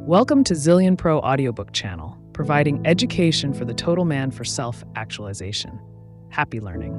Welcome to Zillion Pro Audiobook channel, providing education for the total man for self-actualization. Happy learning.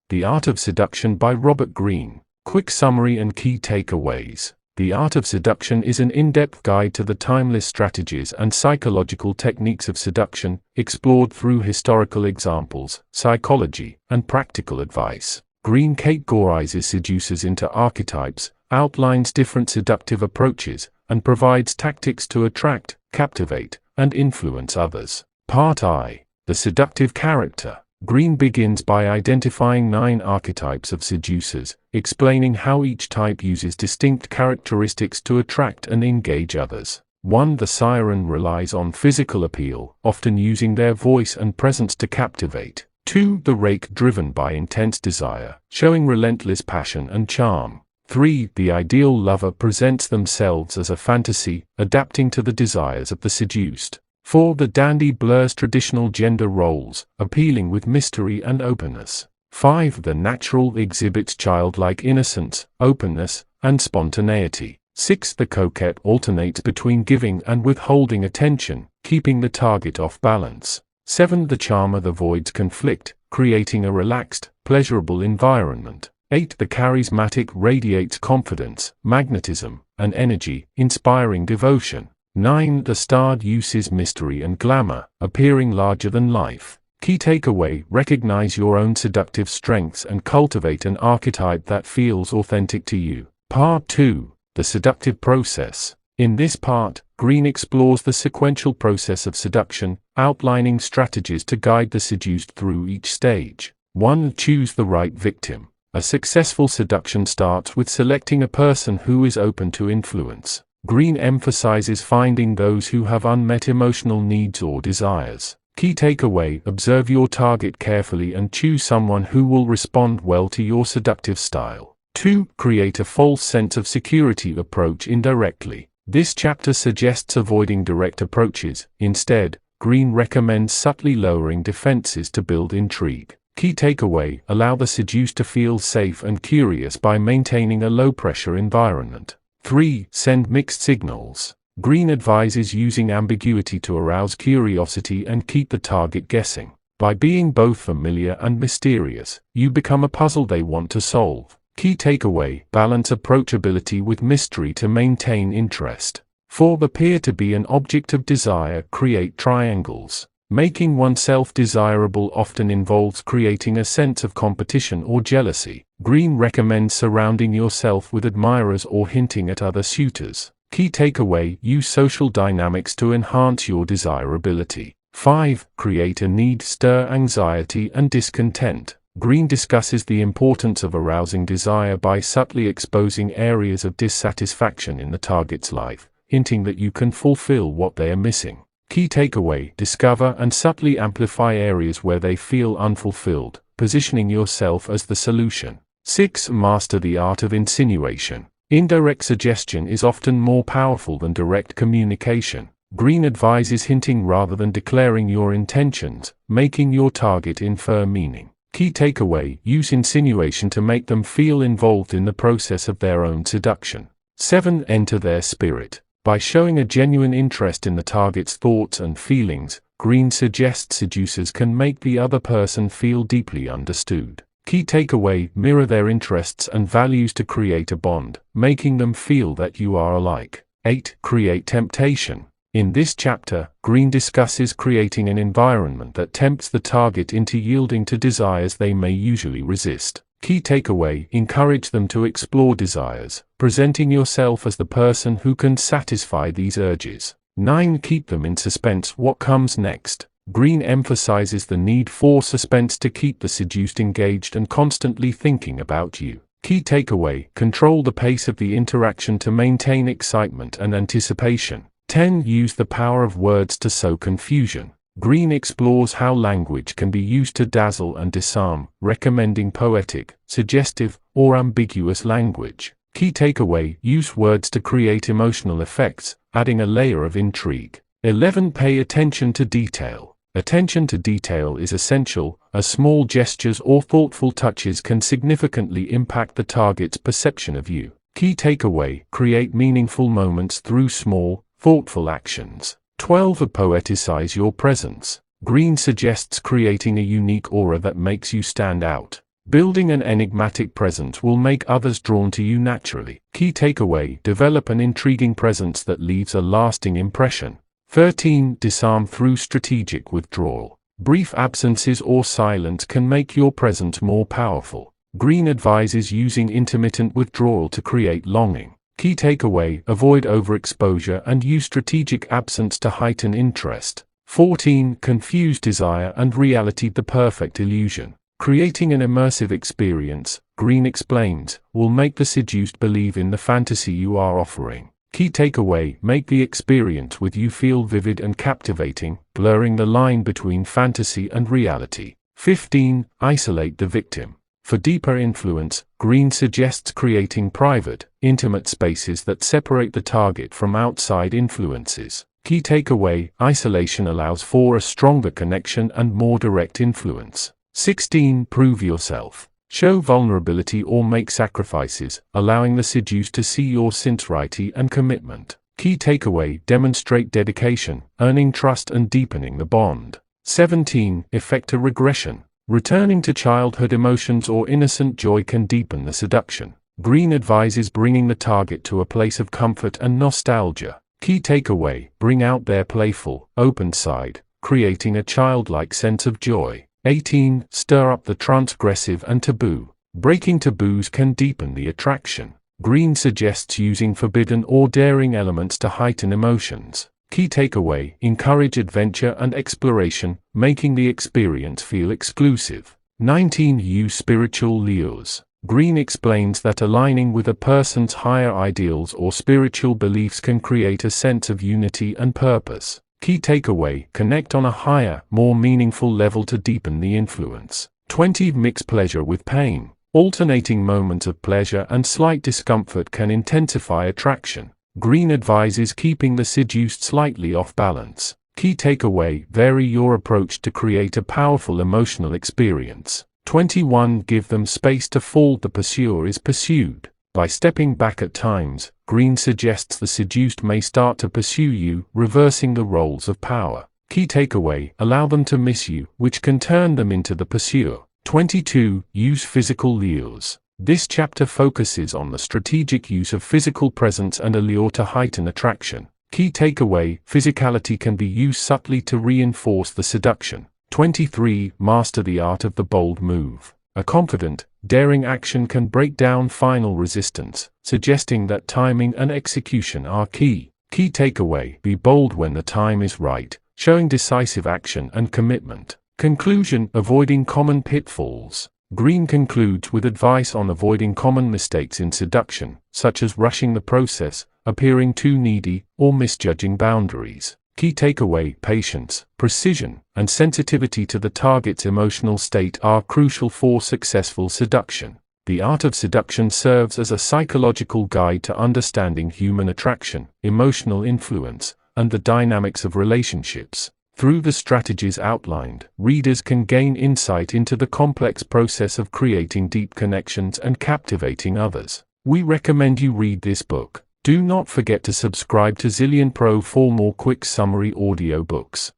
The Art of Seduction by Robert Greene. Quick summary and key takeaways. The Art of Seduction is an in-depth guide to the timeless strategies and psychological techniques of seduction, explored through historical examples, psychology, and practical advice. Greene categorizes seducers into archetypes, outlines different seductive approaches, and provides tactics to attract, captivate, and influence others. Part I. The Seductive Character. Greene begins by identifying 9 archetypes of seducers, explaining how each type uses distinct characteristics to attract and engage others. 1. The siren relies on physical appeal, often using their voice and presence to captivate. 2. The rake, driven by intense desire, showing relentless passion and charm. 3. The ideal lover presents themselves as a fantasy, adapting to the desires of the seduced. 4. The dandy blurs traditional gender roles, appealing with mystery and openness. 5. The natural exhibits childlike innocence, openness, and spontaneity. 6. The coquette alternates between giving and withholding attention, keeping the target off balance. 7. The charmer avoids conflict, creating a relaxed, pleasurable environment. 8. The charismatic radiates confidence, magnetism, and energy, inspiring devotion. 9. The starred uses mystery and glamour, appearing larger than life. Key takeaway: recognize your own seductive strengths and cultivate an archetype that feels authentic to you. Part 2. The Seductive Process. In this part, Greene explores the sequential process of seduction, outlining strategies to guide the seduced through each stage. 1. Choose the right victim. A successful seduction starts with selecting a person who is open to influence. Greene emphasizes finding those who have unmet emotional needs or desires. Key takeaway: observe your target carefully and choose someone who will respond well to your seductive style. 2. Create a false sense of security. Approach indirectly. This chapter suggests avoiding direct approaches. Instead, Greene recommends subtly lowering defenses to build intrigue. Key takeaway: allow the seduced to feel safe and curious by maintaining a low-pressure environment. 3. Send mixed signals. Greene advises using ambiguity to arouse curiosity and keep the target guessing. By being both familiar and mysterious, you become a puzzle they want to solve. Key takeaway: balance approachability with mystery to maintain interest. 4. Appear to be an object of desire. Create triangles. Making oneself desirable often involves creating a sense of competition or jealousy. Greene recommends surrounding yourself with admirers or hinting at other suitors. Key takeaway: use social dynamics to enhance your desirability. 5. Create a need. Stir anxiety and discontent. Greene discusses the importance of arousing desire by subtly exposing areas of dissatisfaction in the target's life, hinting that you can fulfill what they are missing. Key takeaway: discover and subtly amplify areas where they feel unfulfilled, positioning yourself as the solution. 6. Master the art of insinuation. Indirect suggestion is often more powerful than direct communication. Greene advises hinting rather than declaring your intentions, making your target infer meaning. Key takeaway: use insinuation to make them feel involved in the process of their own seduction. 7. Enter their spirit. By showing a genuine interest in the target's thoughts and feelings, Greene suggests seducers can make the other person feel deeply understood. Key takeaway: mirror their interests and values to create a bond, making them feel that you are alike. 8. Create temptation. In this chapter, Greene discusses creating an environment that tempts the target into yielding to desires they may usually resist. Key takeaway: encourage them to explore desires, presenting yourself as the person who can satisfy these urges. 9. Keep them in suspense. What comes next? Greene emphasizes the need for suspense to keep the seduced engaged and constantly thinking about you. Key takeaway: control the pace of the interaction to maintain excitement and anticipation. 10. Use the power of words to sow confusion. Greene explores how language can be used to dazzle and disarm, recommending poetic, suggestive, or ambiguous language. Key takeaway: use words to create emotional effects, adding a layer of intrigue. 11. Pay attention to detail. Attention to detail is essential, as small gestures or thoughtful touches can significantly impact the target's perception of you. Key takeaway: create meaningful moments through small, thoughtful actions. 12. Poeticize your presence. Greene suggests creating a unique aura that makes you stand out. Building an enigmatic presence will make others drawn to you naturally. Key takeaway: develop an intriguing presence that leaves a lasting impression. 13. Disarm through strategic withdrawal. Brief absences or silence can make your presence more powerful. Greene advises using intermittent withdrawal to create longing. Key takeaway: avoid overexposure and use strategic absence to heighten interest. 14. Confuse desire and reality. The perfect illusion. Creating an immersive experience, Greene explains, will make the seduced believe in the fantasy you are offering. Key takeaway: make the experience with you feel vivid and captivating, blurring the line between fantasy and reality. 15. Isolate the victim. For deeper influence, Greene suggests creating private, intimate spaces that separate the target from outside influences. Key takeaway: isolation allows for a stronger connection and more direct influence. 16. Prove yourself. Show vulnerability or make sacrifices, allowing the seduced to see your sincerity and commitment. Key takeaway: demonstrate dedication, earning trust and deepening the bond. 17. Effect a regression. Returning to childhood emotions or innocent joy can deepen the seduction. Greene advises bringing the target to a place of comfort and nostalgia. Key takeaway: bring out their playful, open side, creating a childlike sense of joy. 18. Stir up the transgressive and taboo. Breaking taboos can deepen the attraction. Greene suggests using forbidden or daring elements to heighten emotions. Key takeaway: encourage adventure and exploration, making the experience feel exclusive. 19. Use spiritual lures. Greene explains that aligning with a person's higher ideals or spiritual beliefs can create a sense of unity and purpose. Key takeaway: connect on a higher, more meaningful level to deepen the influence. 20. Mix pleasure with pain. Alternating moments of pleasure and slight discomfort can intensify attraction. Greene advises keeping the seduced slightly off balance. Key takeaway: vary your approach to create a powerful emotional experience. 21. Give them space to fall. The pursuer is pursued. By stepping back at times, Greene suggests the seduced may start to pursue you, reversing the roles of power. Key takeaway: allow them to miss you, which can turn them into the pursuer. 22. Use physical lures. This chapter focuses on the strategic use of physical presence and allure to heighten attraction. Key takeaway: physicality can be used subtly to reinforce the seduction. 23. Master the art of the bold move. A confident, daring action can break down final resistance, suggesting that timing and execution are key. Key takeaway: be bold when the time is right, showing decisive action and commitment. Conclusion: avoiding common pitfalls. Greene concludes with advice on avoiding common mistakes in seduction, such as rushing the process, appearing too needy, or misjudging boundaries. Key takeaway: patience, precision, and sensitivity to the target's emotional state are crucial for successful seduction. The Art of Seduction serves as a psychological guide to understanding human attraction, emotional influence, and the dynamics of relationships. Through the strategies outlined, readers can gain insight into the complex process of creating deep connections and captivating others. We recommend you read this book. Do not forget to subscribe to Zillion Pro for more quick summary audiobooks.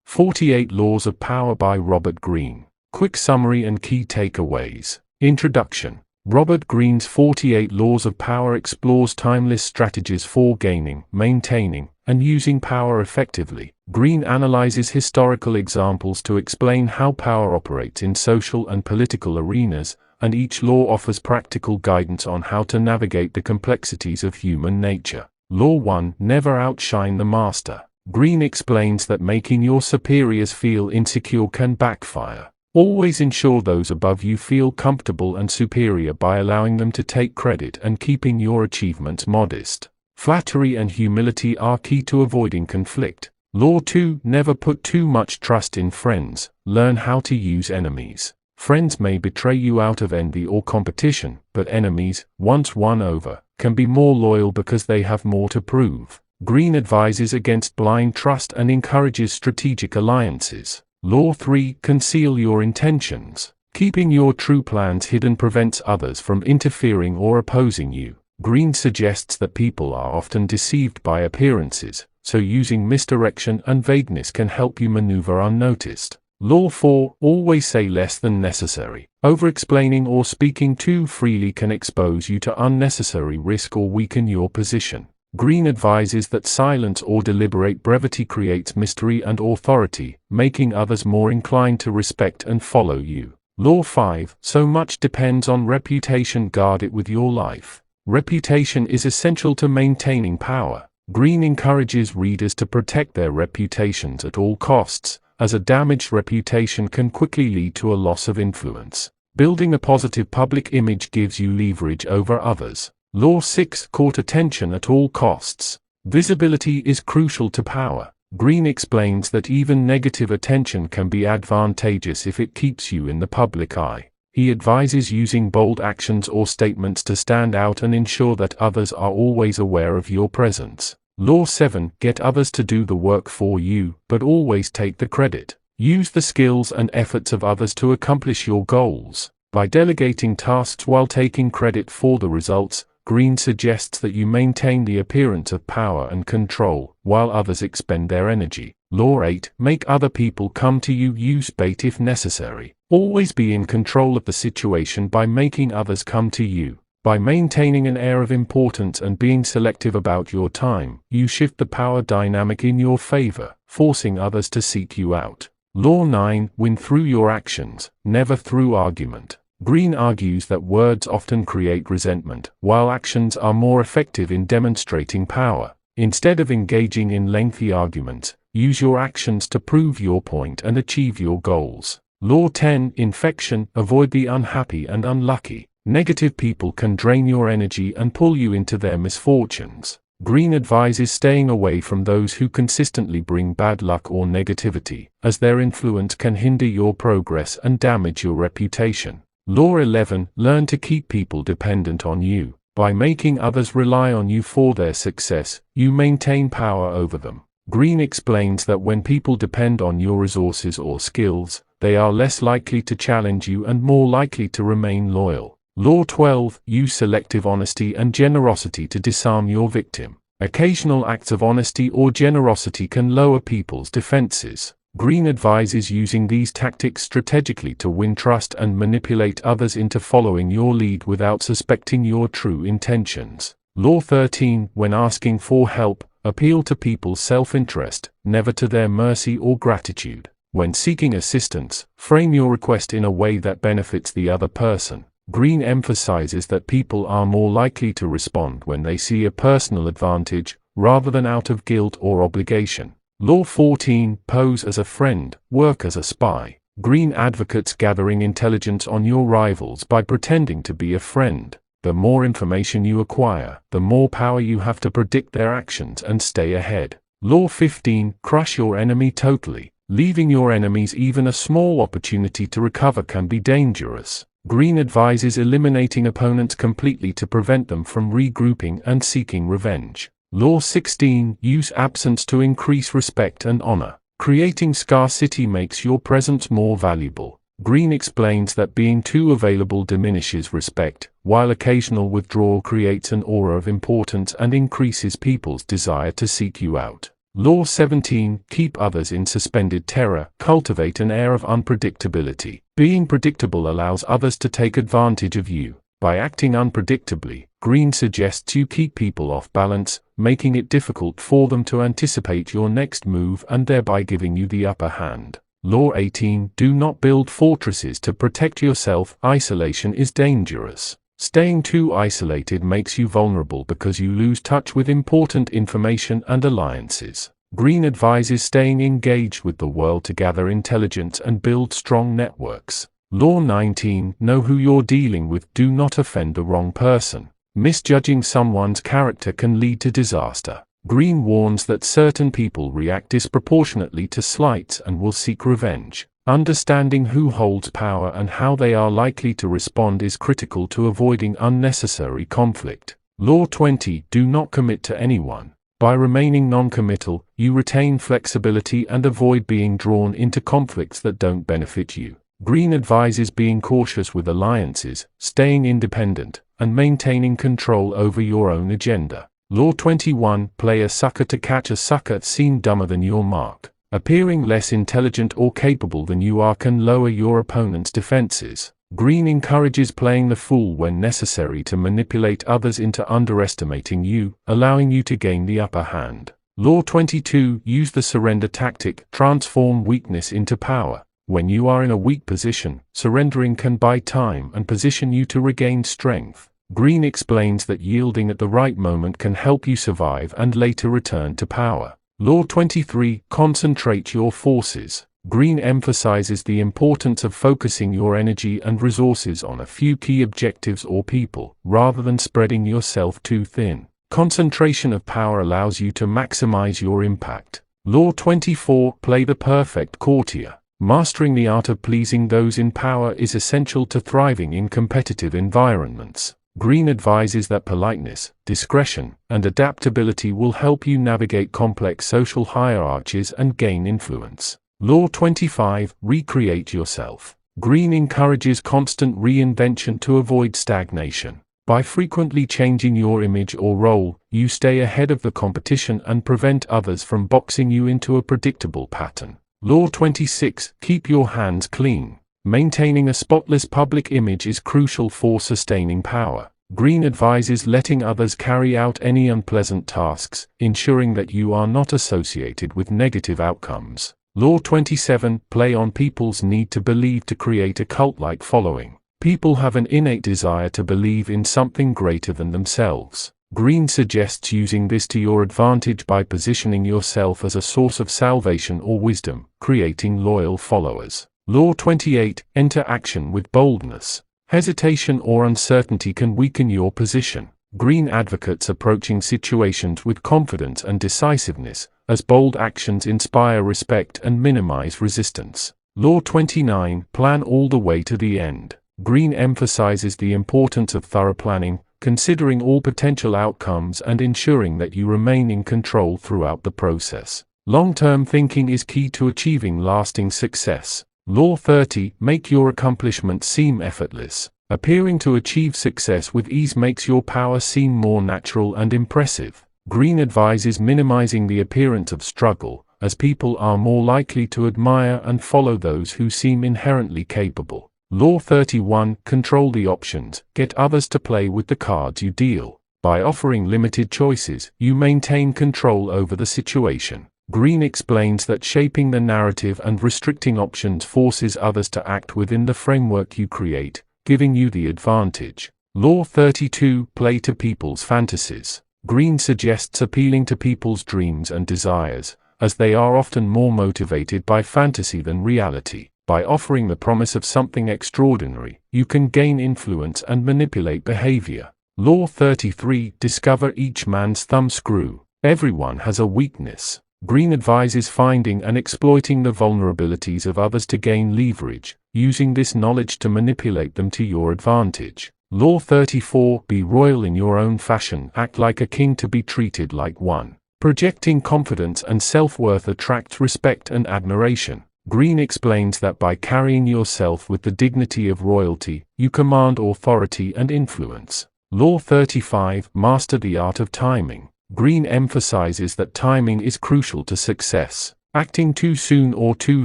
"48 Laws of Power" by Robert Greene. Quick summary and key takeaways. Introduction. Robert Greene's 48 Laws of Power explores timeless strategies for gaining, maintaining, and using power effectively. Greene analyzes historical examples to explain how power operates in social and political arenas, and each law offers practical guidance on how to navigate the complexities of human nature. Law 1: Never outshine the master. Greene explains that making your superiors feel insecure can backfire. Always ensure those above you feel comfortable and superior by allowing them to take credit and keeping your achievements modest. Flattery and humility are key to avoiding conflict. Law 2: Never put too much trust in friends. Learn how to use enemies. Friends may betray you out of envy or competition, but enemies, once won over, can be more loyal because they have more to prove. Greene advises against blind trust and encourages strategic alliances. Law 3: Conceal your intentions. Keeping your true plans hidden prevents others from interfering or opposing you. Greene suggests that people are often deceived by appearances, so using misdirection and vagueness can help you maneuver unnoticed. Law 4. Always say less than necessary. Over-explaining or speaking too freely can expose you to unnecessary risk or weaken your position. Greene advises that silence or deliberate brevity creates mystery and authority, making others more inclined to respect and follow you. Law 5. So much depends on reputation. Guard it with your life. Reputation is essential to maintaining power. Greene encourages readers to protect their reputations at all costs, as a damaged reputation can quickly lead to a loss of influence. Building a positive public image gives you leverage over others. Law 6. Court attention at all costs. Visibility is crucial to power. Greene explains that even negative attention can be advantageous if it keeps you in the public eye. He advises using bold actions or statements to stand out and ensure that others are always aware of your presence. Law 7. Get others to do the work for you, but always take the credit. Use the skills and efforts of others to accomplish your goals. By delegating tasks while taking credit for the results, Greene suggests that you maintain the appearance of power and control, while others expend their energy. Law 8. Make other people come to you. Use bait if necessary. Always be in control of the situation by making others come to you. By maintaining an air of importance and being selective about your time, you shift the power dynamic in your favor, forcing others to seek you out. Law 9. Win through your actions, never through argument. Greene argues that words often create resentment, while actions are more effective in demonstrating power. Instead of engaging in lengthy arguments, use your actions to prove your point and achieve your goals. Law 10. Infection. Avoid the unhappy and unlucky. Negative people can drain your energy and pull you into their misfortunes. Greene advises staying away from those who consistently bring bad luck or negativity, as their influence can hinder your progress and damage your reputation. Law 11. Learn to keep people dependent on you. By making others rely on you for their success, you maintain power over them. Greene explains that when people depend on your resources or skills, they are less likely to challenge you and more likely to remain loyal. Law 12. Use selective honesty and generosity to disarm your victim. Occasional acts of honesty or generosity can lower people's defenses. Greene advises using these tactics strategically to win trust and manipulate others into following your lead without suspecting your true intentions. Law 13. When asking for help, appeal to people's self-interest, never to their mercy or gratitude. When seeking assistance, frame your request in a way that benefits the other person. Greene emphasizes that people are more likely to respond when they see a personal advantage, rather than out of guilt or obligation. Law 14. Pose as a friend, work as a spy. Greene advocates gathering intelligence on your rivals by pretending to be a friend. The more information you acquire, the more power you have to predict their actions and stay ahead. Law 15. Crush your enemy totally. Leaving your enemies even a small opportunity to recover can be dangerous. Greene advises eliminating opponents completely to prevent them from regrouping and seeking revenge. Law 16. Use absence to increase respect and honor. Creating scarcity makes your presence more valuable. Greene explains that being too available diminishes respect, while occasional withdrawal creates an aura of importance and increases people's desire to seek you out. Law 17. Keep others in suspended terror. Cultivate an air of unpredictability. Being predictable allows others to take advantage of you. By acting unpredictably, Greene suggests you keep people off balance, making it difficult for them to anticipate your next move and thereby giving you the upper hand. Law 18. Do not build fortresses to protect yourself. Isolation is dangerous. Staying too isolated makes you vulnerable because you lose touch with important information and alliances. Greene advises staying engaged with the world to gather intelligence and build strong networks. Law 19. Know who you're dealing with. Do not offend the wrong person. Misjudging someone's character can lead to disaster. Greene warns that certain people react disproportionately to slights and will seek revenge. Understanding who holds power and how they are likely to respond is critical to avoiding unnecessary conflict. Law 20. Do not commit to anyone. By remaining non-committal, you retain flexibility and avoid being drawn into conflicts that don't benefit you. Greene advises being cautious with alliances, staying independent, and maintaining control over your own agenda. Law 21. Play a sucker to catch a sucker. Seem dumber than you're marked. Appearing less intelligent or capable than you are can lower your opponent's defenses. Greene encourages playing the fool when necessary to manipulate others into underestimating you, allowing you to gain the upper hand. Law 22. Use the surrender tactic. Transform weakness into power. When you are in a weak position, surrendering can buy time and position you to regain strength. Greene explains that yielding at the right moment can help you survive and later return to power. Law 23. Concentrate your forces. Greene emphasizes the importance of focusing your energy and resources on a few key objectives or people, rather than spreading yourself too thin. Concentration of power allows you to maximize your impact. Law 24. Play the perfect courtier. Mastering the art of pleasing those in power is essential to thriving in competitive environments. Greene advises that politeness, discretion, and adaptability will help you navigate complex social hierarchies and gain influence. Law 25. Recreate yourself. Greene encourages constant reinvention to avoid stagnation. By frequently changing your image or role, you stay ahead of the competition and prevent others from boxing you into a predictable pattern. Law 26. Keep your hands clean. Maintaining a spotless public image is crucial for sustaining power. Greene advises letting others carry out any unpleasant tasks, ensuring that you are not associated with negative outcomes. Law 27. Play on people's need to believe to create a cult-like following. People have an innate desire to believe in something greater than themselves. Greene suggests using this to your advantage by positioning yourself as a source of salvation or wisdom, creating loyal followers. Law 28. Enter action with boldness. Hesitation or uncertainty can weaken your position. Greene advocates approaching situations with confidence and decisiveness, as bold actions inspire respect and minimize resistance. Law 29. Plan all the way to the end. Greene emphasizes the importance of thorough planning, considering all potential outcomes and ensuring that you remain in control throughout the process. Long-term thinking is key to achieving lasting success. Law 30. Make your accomplishments seem effortless. Appearing to achieve success with ease makes your power seem more natural and impressive. Greene advises minimizing the appearance of struggle, as people are more likely to admire and follow those who seem inherently capable. Law 31. Control the options. Get others to play with the cards you deal. By offering limited choices, you maintain control over the situation. Greene explains that shaping the narrative and restricting options forces others to act within the framework you create, giving you the advantage. Law 32. Play to people's fantasies. Greene suggests appealing to people's dreams and desires, as they are often more motivated by fantasy than reality. By offering the promise of something extraordinary, you can gain influence and manipulate behavior. Law 33. Discover each man's thumbscrew. Everyone has a weakness. Greene advises finding and exploiting the vulnerabilities of others to gain leverage, using this knowledge to manipulate them to your advantage. Law 34. Be royal in your own fashion. Act like a king to be treated like one. Projecting confidence and self-worth attracts respect and admiration. Greene explains that by carrying yourself with the dignity of royalty, you command authority and influence. Law 35. Master the art of timing. Greene emphasizes that timing is crucial to success. Acting too soon or too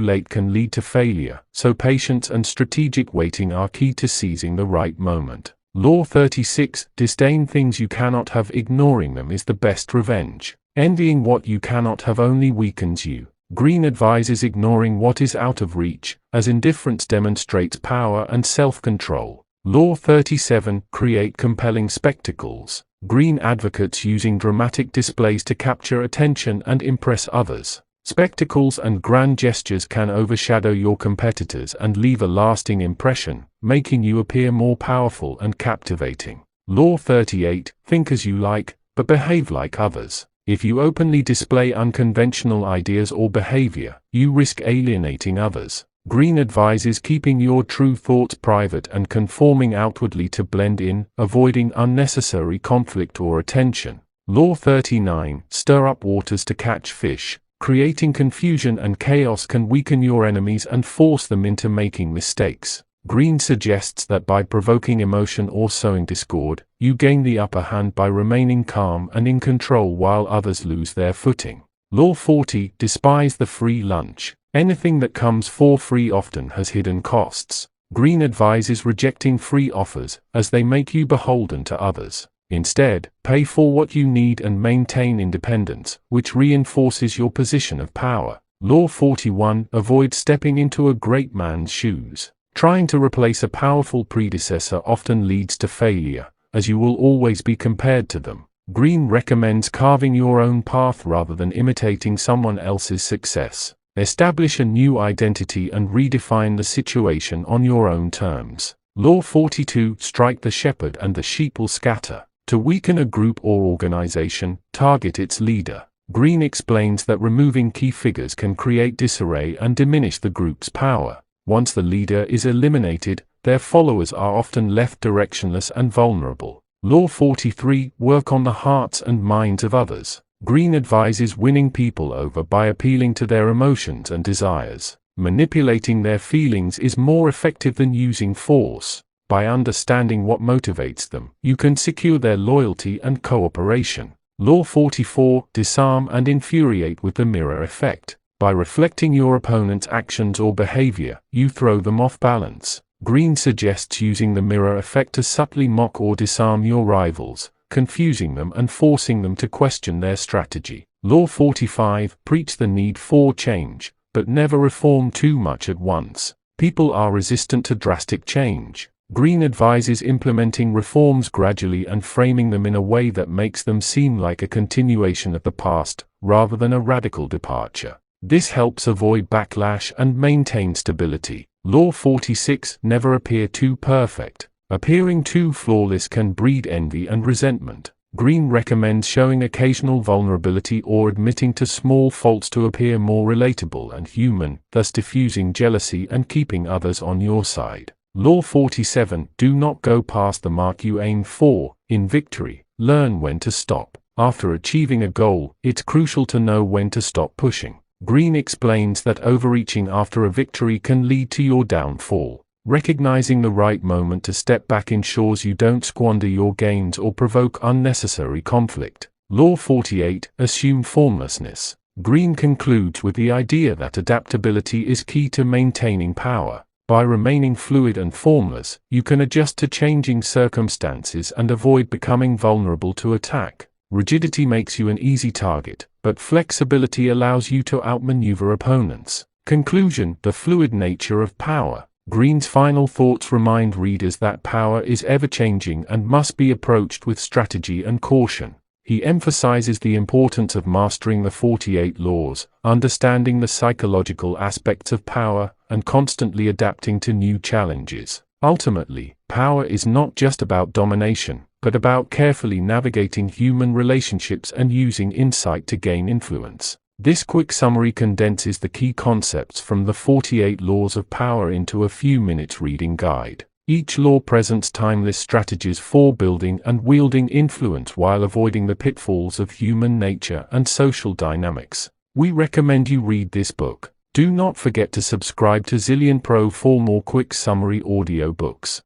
late can lead to failure, so patience and strategic waiting are key to seizing the right moment. Law 36. Disdain things you cannot have. Ignoring them is the best revenge. Envying what you cannot have only weakens you. Greene advises ignoring what is out of reach, as indifference demonstrates power and self-control. Law 37. Create compelling spectacles. Greene advocates using dramatic displays to capture attention and impress others. Spectacles and grand gestures can overshadow your competitors and leave a lasting impression, making you appear more powerful and captivating. Law 38. Think as you like, but behave like others. If you openly display unconventional ideas or behavior, you risk alienating others. Greene advises keeping your true thoughts private and conforming outwardly to blend in, avoiding unnecessary conflict or attention. Law 39. Stir up waters to catch fish. Creating confusion and chaos can weaken your enemies and force them into making mistakes. Greene suggests that by provoking emotion or sowing discord, you gain the upper hand by remaining calm and in control while others lose their footing. Law 40. Despise the free lunch. Anything that comes for free often has hidden costs. Greene advises rejecting free offers, as they make you beholden to others. Instead, pay for what you need and maintain independence, which reinforces your position of power. Law 41. Avoid stepping into a great man's shoes. Trying to replace a powerful predecessor often leads to failure, as you will always be compared to them. Greene recommends carving your own path rather than imitating someone else's success. Establish a new identity and redefine the situation on your own terms. Law 42. Strike the shepherd and the sheep will scatter. To weaken a group or organization, target its leader. Greene explains that removing key figures can create disarray and diminish the group's power. Once the leader is eliminated, their followers are often left directionless and vulnerable. Law 43. Work on the hearts and minds of others. Greene advises winning people over by appealing to their emotions and desires. Manipulating their feelings is more effective than using force. By understanding what motivates them, you can secure their loyalty and cooperation. Law 44. Disarm and infuriate with the mirror effect. By reflecting your opponent's actions or behavior, you throw them off balance. Greene suggests using the mirror effect to subtly mock or disarm your rivals, confusing them and forcing them to question their strategy. Law 45. Preach the need for change, but never reform too much at once. People are resistant to drastic change. Greene advises implementing reforms gradually and framing them in a way that makes them seem like a continuation of the past, rather than a radical departure. This helps avoid backlash and maintain stability. Law 46. Never appear too perfect. Appearing too flawless can breed envy and resentment. Greene recommends showing occasional vulnerability or admitting to small faults to appear more relatable and human, thus diffusing jealousy and keeping others on your side. Law 47. Do not go past the mark you aim for. In victory, learn when to stop. After achieving a goal, it's crucial to know when to stop pushing. Greene explains that overreaching after a victory can lead to your downfall. Recognizing the right moment to step back ensures you don't squander your gains or provoke unnecessary conflict. Law 48. Assume formlessness. Greene concludes with the idea that adaptability is key to maintaining power. By remaining fluid and formless, you can adjust to changing circumstances and avoid becoming vulnerable to attack. Rigidity makes you an easy target, but flexibility allows you to outmaneuver opponents. Conclusion. The fluid nature of power. Greene's final thoughts remind readers that power is ever-changing and must be approached with strategy and caution. He emphasizes the importance of mastering the 48 laws, understanding the psychological aspects of power, and constantly adapting to new challenges. Ultimately, power is not just about domination, but about carefully navigating human relationships and using insight to gain influence. This quick summary condenses the key concepts from the 48 laws of power into a few minutes reading guide. Each law presents timeless strategies for building and wielding influence while avoiding the pitfalls of human nature and social dynamics. We recommend you read this book. Do not forget to subscribe to Zillion Pro for more quick summary audiobooks.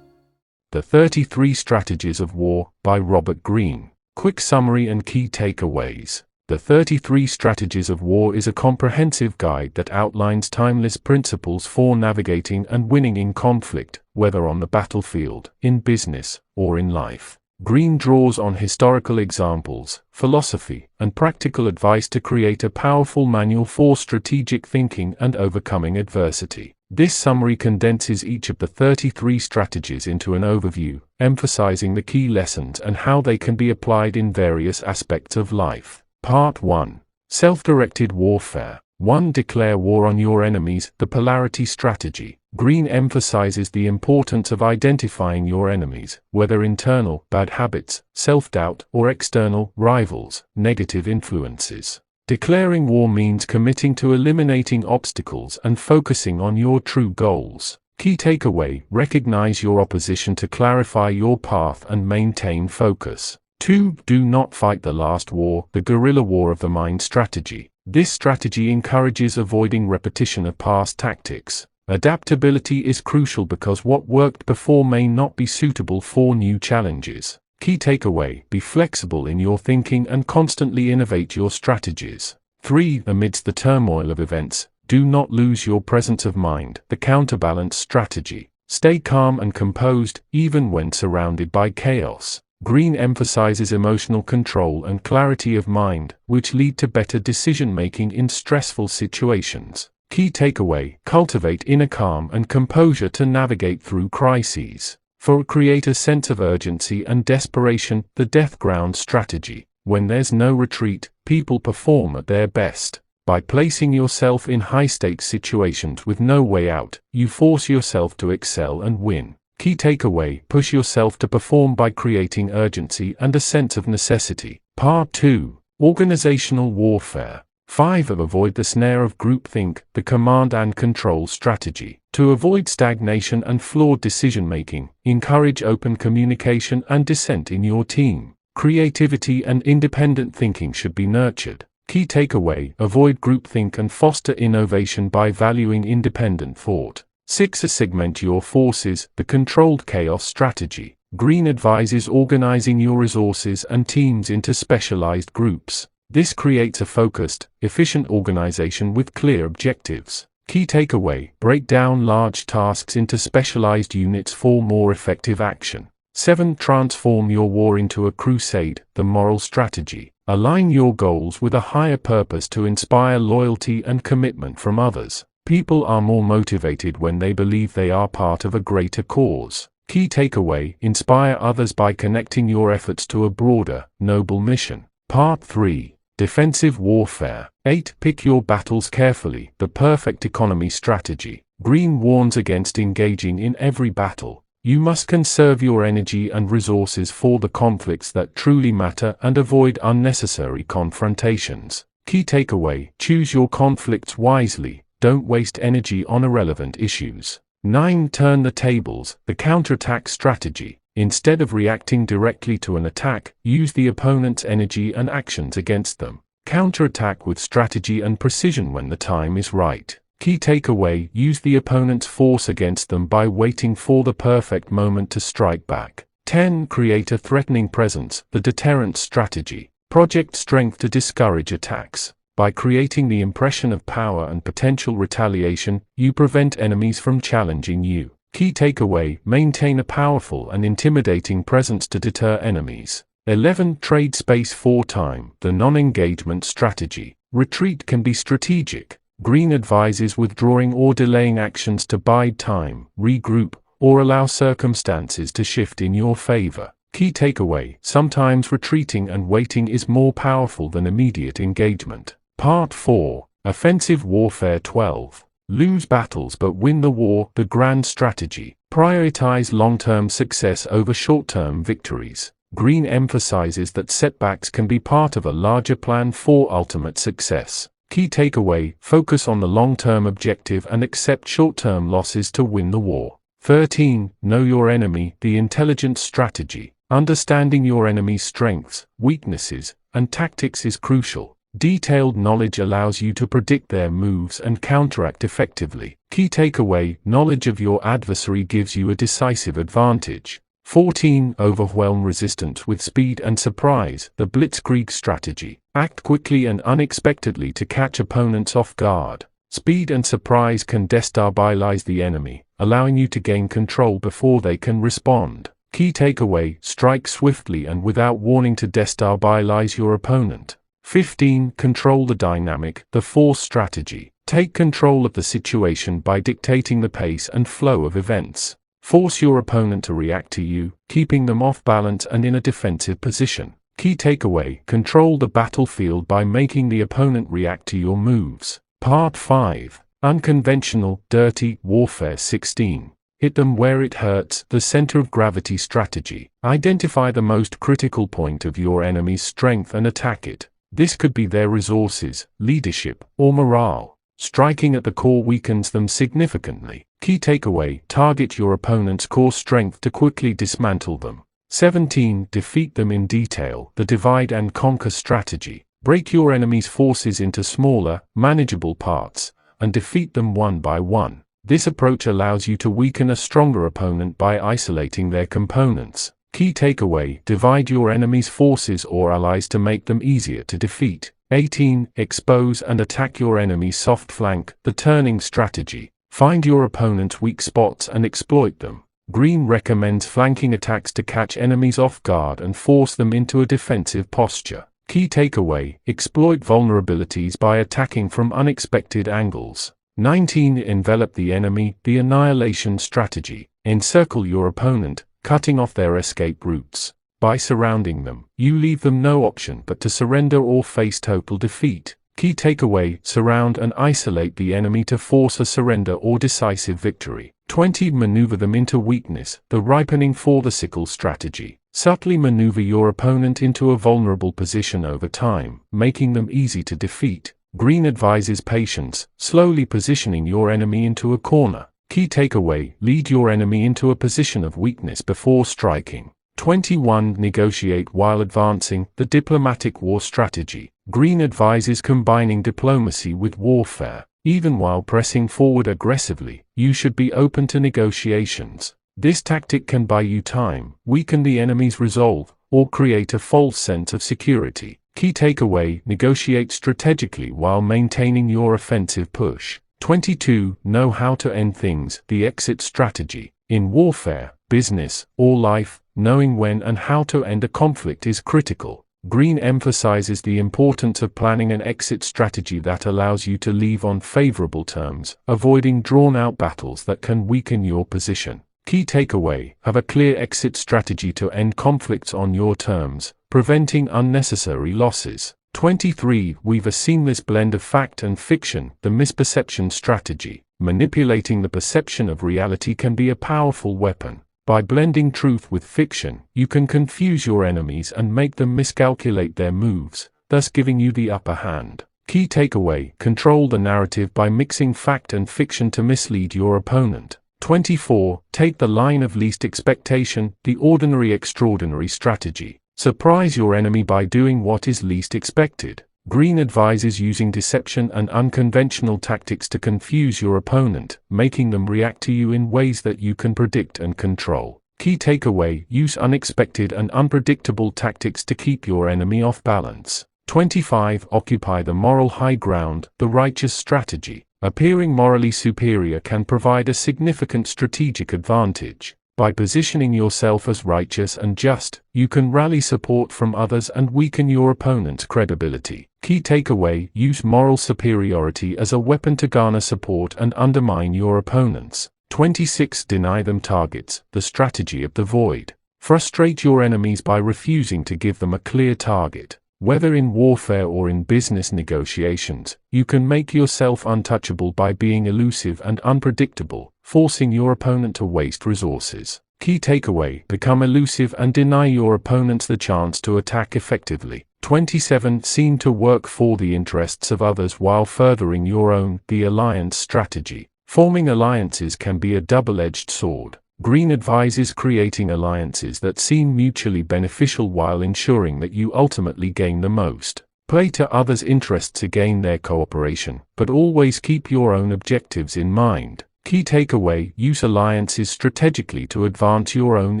The 33 Strategies of War by Robert Greene. Quick summary and key takeaways. The 33 Strategies of War is a comprehensive guide that outlines timeless principles for navigating and winning in conflict, whether on the battlefield, in business, or in life. Greene draws on historical examples, philosophy, and practical advice to create a powerful manual for strategic thinking and overcoming adversity. This summary condenses each of the 33 strategies into an overview, emphasizing the key lessons and how they can be applied in various aspects of life. Part 1. Self-directed warfare. 1. Declare war on your enemies, the polarity strategy. Greene emphasizes the importance of identifying your enemies, whether internal, bad habits, self-doubt, or external, rivals, negative influences. Declaring war means committing to eliminating obstacles and focusing on your true goals. Key takeaway: recognize your opposition to clarify your path and maintain focus. 2. Do not fight the last war, the guerrilla war of the mind strategy. This strategy encourages avoiding repetition of past tactics. Adaptability is crucial because what worked before may not be suitable for new challenges. Key takeaway: be flexible in your thinking and constantly innovate your strategies. 3. Amidst the turmoil of events, do not lose your presence of mind, the counterbalance strategy. Stay calm and composed, even when surrounded by chaos. Greene emphasizes emotional control and clarity of mind, which lead to better decision-making in stressful situations. Key takeaway: cultivate inner calm and composure to navigate through crises. 4. Create a sense of urgency and desperation, the death ground strategy. When there's no retreat, people perform at their best. By placing yourself in high-stakes situations with no way out, you force yourself to excel and win. Key takeaway: push yourself to perform by creating urgency and a sense of necessity. Part 2. Organizational warfare. 5. Avoid the snare of groupthink, the command and control strategy. To avoid stagnation and flawed decision-making, encourage open communication and dissent in your team. Creativity and independent thinking should be nurtured. Key takeaway: avoid groupthink and foster innovation by valuing independent thought. 6. Segment your forces, the controlled chaos strategy. Greene advises organizing your resources and teams into specialized groups. This creates a focused, efficient organization with clear objectives. Key takeaway: break down large tasks into specialized units for more effective action. 7. Transform your war into a crusade, the moral strategy. Align your goals with a higher purpose to inspire loyalty and commitment from others. People are more motivated when they believe they are part of a greater cause. Key takeaway: inspire others by connecting your efforts to a broader, noble mission. Part 3. Defensive warfare. 8. Pick your battles carefully, the perfect economy strategy. Greene warns against engaging in every battle. You must conserve your energy and resources for the conflicts that truly matter and avoid unnecessary confrontations. Key takeaway: choose your conflicts wisely. Don't waste energy on irrelevant issues. 9. Turn the tables, the counterattack strategy. Instead of reacting directly to an attack, use the opponent's energy and actions against them. Counterattack with strategy and precision when the time is right. Key takeaway: use the opponent's force against them by waiting for the perfect moment to strike back. 10. Create a threatening presence, the deterrent strategy. Project strength to discourage attacks. By creating the impression of power and potential retaliation, you prevent enemies from challenging you. Key takeaway: maintain a powerful and intimidating presence to deter enemies. 11. Trade space for time, the non-engagement strategy. Retreat can be strategic. Greene advises withdrawing or delaying actions to bide time, regroup, or allow circumstances to shift in your favor. Key takeaway: sometimes retreating and waiting is more powerful than immediate engagement. Part 4. Offensive warfare. 12. Lose battles but win the war, the grand strategy. Prioritize long-term success over short-term victories. Greene emphasizes that setbacks can be part of a larger plan for ultimate success. Key takeaway: focus on the long-term objective and accept short-term losses to win the war. 13. Know your enemy, the intelligence strategy. Understanding your enemy's strengths, weaknesses, and tactics is crucial. Detailed knowledge allows you to predict their moves and counteract effectively. Key takeaway: knowledge of your adversary gives you a decisive advantage. 14. Overwhelm resistance with speed and surprise, the blitzkrieg strategy. Act quickly and unexpectedly to catch opponents off guard. Speed and surprise can destabilize the enemy, allowing you to gain control before they can respond. Key takeaway: strike swiftly and without warning to destabilize your opponent. 15. Control the dynamic, the force strategy. Take control of the situation by dictating the pace and flow of events. Force your opponent to react to you, keeping them off balance and in a defensive position. Key takeaway: control the battlefield by making the opponent react to your moves. Part 5. Unconventional, dirty warfare. 16. Hit them where it hurts, the center of gravity strategy. Identify the most critical point of your enemy's strength and attack it. This could be their resources, leadership, or morale. Striking at the core weakens them significantly. Key takeaway: target your opponent's core strength to quickly dismantle them. 17. Defeat them in detail. The divide and conquer strategy. Break your enemy's forces into smaller, manageable parts, and defeat them one by one. This approach allows you to weaken a stronger opponent by isolating their components. Key takeaway: divide your enemy's forces or allies to make them easier to defeat. 18. Expose and attack your enemy's soft flank. The turning strategy. Find your opponent's weak spots and exploit them. Greene recommends flanking attacks to catch enemies off guard and force them into a defensive posture. Key takeaway: exploit vulnerabilities by attacking from unexpected angles. 19. Envelop the enemy. The annihilation strategy. Encircle your opponent, cutting off their escape routes. By surrounding them, you leave them no option but to surrender or face total defeat. Key takeaway: surround and isolate the enemy to force a surrender or decisive victory. 20. Maneuver them into weakness. The ripening for the sickle strategy. Subtly maneuver your opponent into a vulnerable position over time, making them easy to defeat. Greene advises patience, slowly positioning your enemy into a corner. Key takeaway: lead your enemy into a position of weakness before striking. 21. Negotiate while advancing. The diplomatic war strategy. Greene advises combining diplomacy with warfare. Even while pressing forward aggressively, you should be open to negotiations. This tactic can buy you time, weaken the enemy's resolve, or create a false sense of security. Key takeaway: negotiate strategically while maintaining your offensive push. 22. Know how to end things. The exit strategy. In warfare, business, or life, knowing when and how to end a conflict is critical. Greene emphasizes the importance of planning an exit strategy that allows you to leave on favorable terms, avoiding drawn-out battles that can weaken your position. Key takeaway: have a clear exit strategy to end conflicts on your terms, preventing unnecessary losses. 23. Weave a seamless blend of fact and fiction. The misperception strategy. Manipulating the perception of reality can be a powerful weapon. By blending truth with fiction, you can confuse your enemies and make them miscalculate their moves, thus giving you the upper hand. Key takeaway: control the narrative by mixing fact and fiction to mislead your opponent. 24. Take the line of least expectation. The ordinary extraordinary strategy. Surprise your enemy by doing what is least expected. Greene advises using deception and unconventional tactics to confuse your opponent, making them react to you in ways that you can predict and control. Key takeaway: use unexpected and unpredictable tactics to keep your enemy off balance. 25. Occupy the moral high ground. The righteous strategy. Appearing morally superior can provide a significant strategic advantage. By positioning yourself as righteous and just, you can rally support from others and weaken your opponent's credibility. Key takeaway: use moral superiority as a weapon to garner support and undermine your opponents. 26. Deny them targets. The strategy of the void. Frustrate your enemies by refusing to give them a clear target. Whether in warfare or in business negotiations, you can make yourself untouchable by being elusive and unpredictable, forcing your opponent to waste resources. Key takeaway: become elusive and deny your opponents the chance to attack effectively. 27. Seem to work for the interests of others while furthering your own. The alliance strategy. Forming alliances can be a double-edged sword. Greene advises creating alliances that seem mutually beneficial while ensuring that you ultimately gain the most. Play to others' interests to gain their cooperation, but always keep your own objectives in mind. Key takeaway: use alliances strategically to advance your own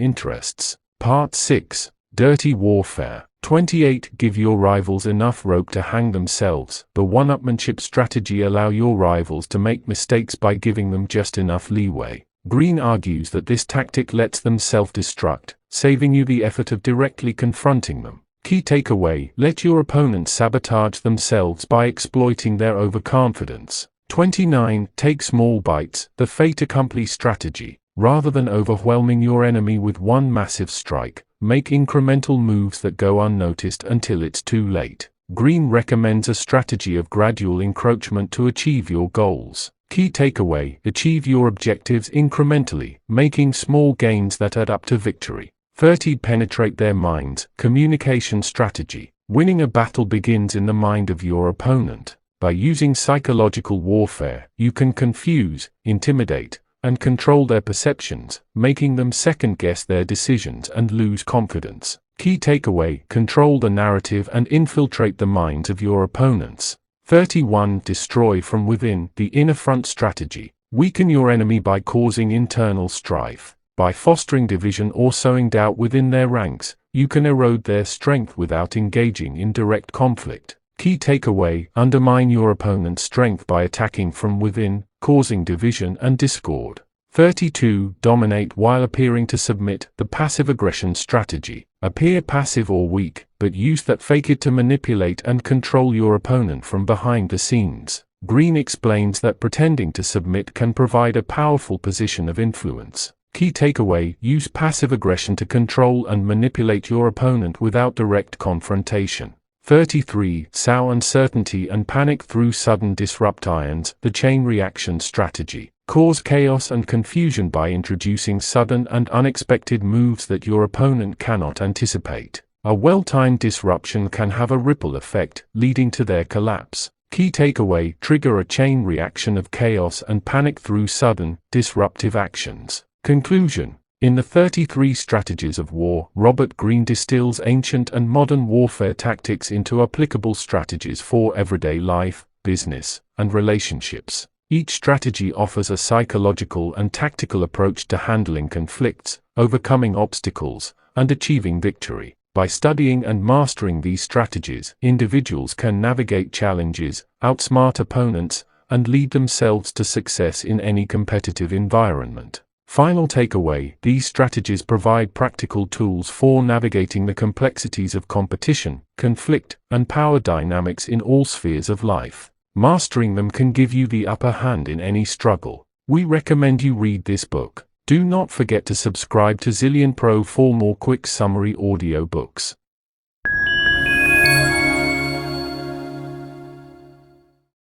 interests. Part 6. Dirty warfare. 28. Give your rivals enough rope to hang themselves. The one-upmanship strategy. Allow your rivals to make mistakes by giving them just enough leeway. Greene argues that this tactic lets them self-destruct, saving you the effort of directly confronting them. Key takeaway: let your opponents sabotage themselves by exploiting their overconfidence. 29. Take small bites. The fait accompli strategy. Rather than overwhelming your enemy with one massive strike, make incremental moves that go unnoticed until it's too late. Greene recommends a strategy of gradual encroachment to achieve your goals. Key takeaway: achieve your objectives incrementally, making small gains that add up to victory. 30. Penetrate their minds. Communication strategy. Winning a battle begins in the mind of your opponent. By using psychological warfare, you can confuse, intimidate, and control their perceptions, making them second-guess their decisions and lose confidence. Key takeaway: control the narrative and infiltrate the minds of your opponents. 31. Destroy from within, the inner front strategy. Weaken your enemy by causing internal strife. By fostering division or sowing doubt within their ranks, you can erode their strength without engaging in direct conflict. Key takeaway: undermine your opponent's strength by attacking from within, causing division and discord. 32. Dominate while appearing to submit, the passive aggression strategy. Appear passive or weak, but use that fake it to manipulate and control your opponent from behind the scenes. Greene explains that pretending to submit can provide a powerful position of influence. Key takeaway: use passive aggression to control and manipulate your opponent without direct confrontation. 33. Sow uncertainty and panic through sudden disruptions, the chain reaction strategy. Cause chaos and confusion by introducing sudden and unexpected moves that your opponent cannot anticipate. A well-timed disruption can have a ripple effect, leading to their collapse. Key takeaway: trigger a chain reaction of chaos and panic through sudden, disruptive actions. Conclusion: in the 33 Strategies of War, Robert Greene distills ancient and modern warfare tactics into applicable strategies for everyday life, business, and relationships. Each strategy offers a psychological and tactical approach to handling conflicts, overcoming obstacles, and achieving victory. By studying and mastering these strategies, individuals can navigate challenges, outsmart opponents, and lead themselves to success in any competitive environment. Final takeaway: these strategies provide practical tools for navigating the complexities of competition, conflict, and power dynamics in all spheres of life. Mastering them can give you the upper hand in any struggle. We recommend you read this book. Do not forget to subscribe to Zillion Pro for more quick summary audiobooks.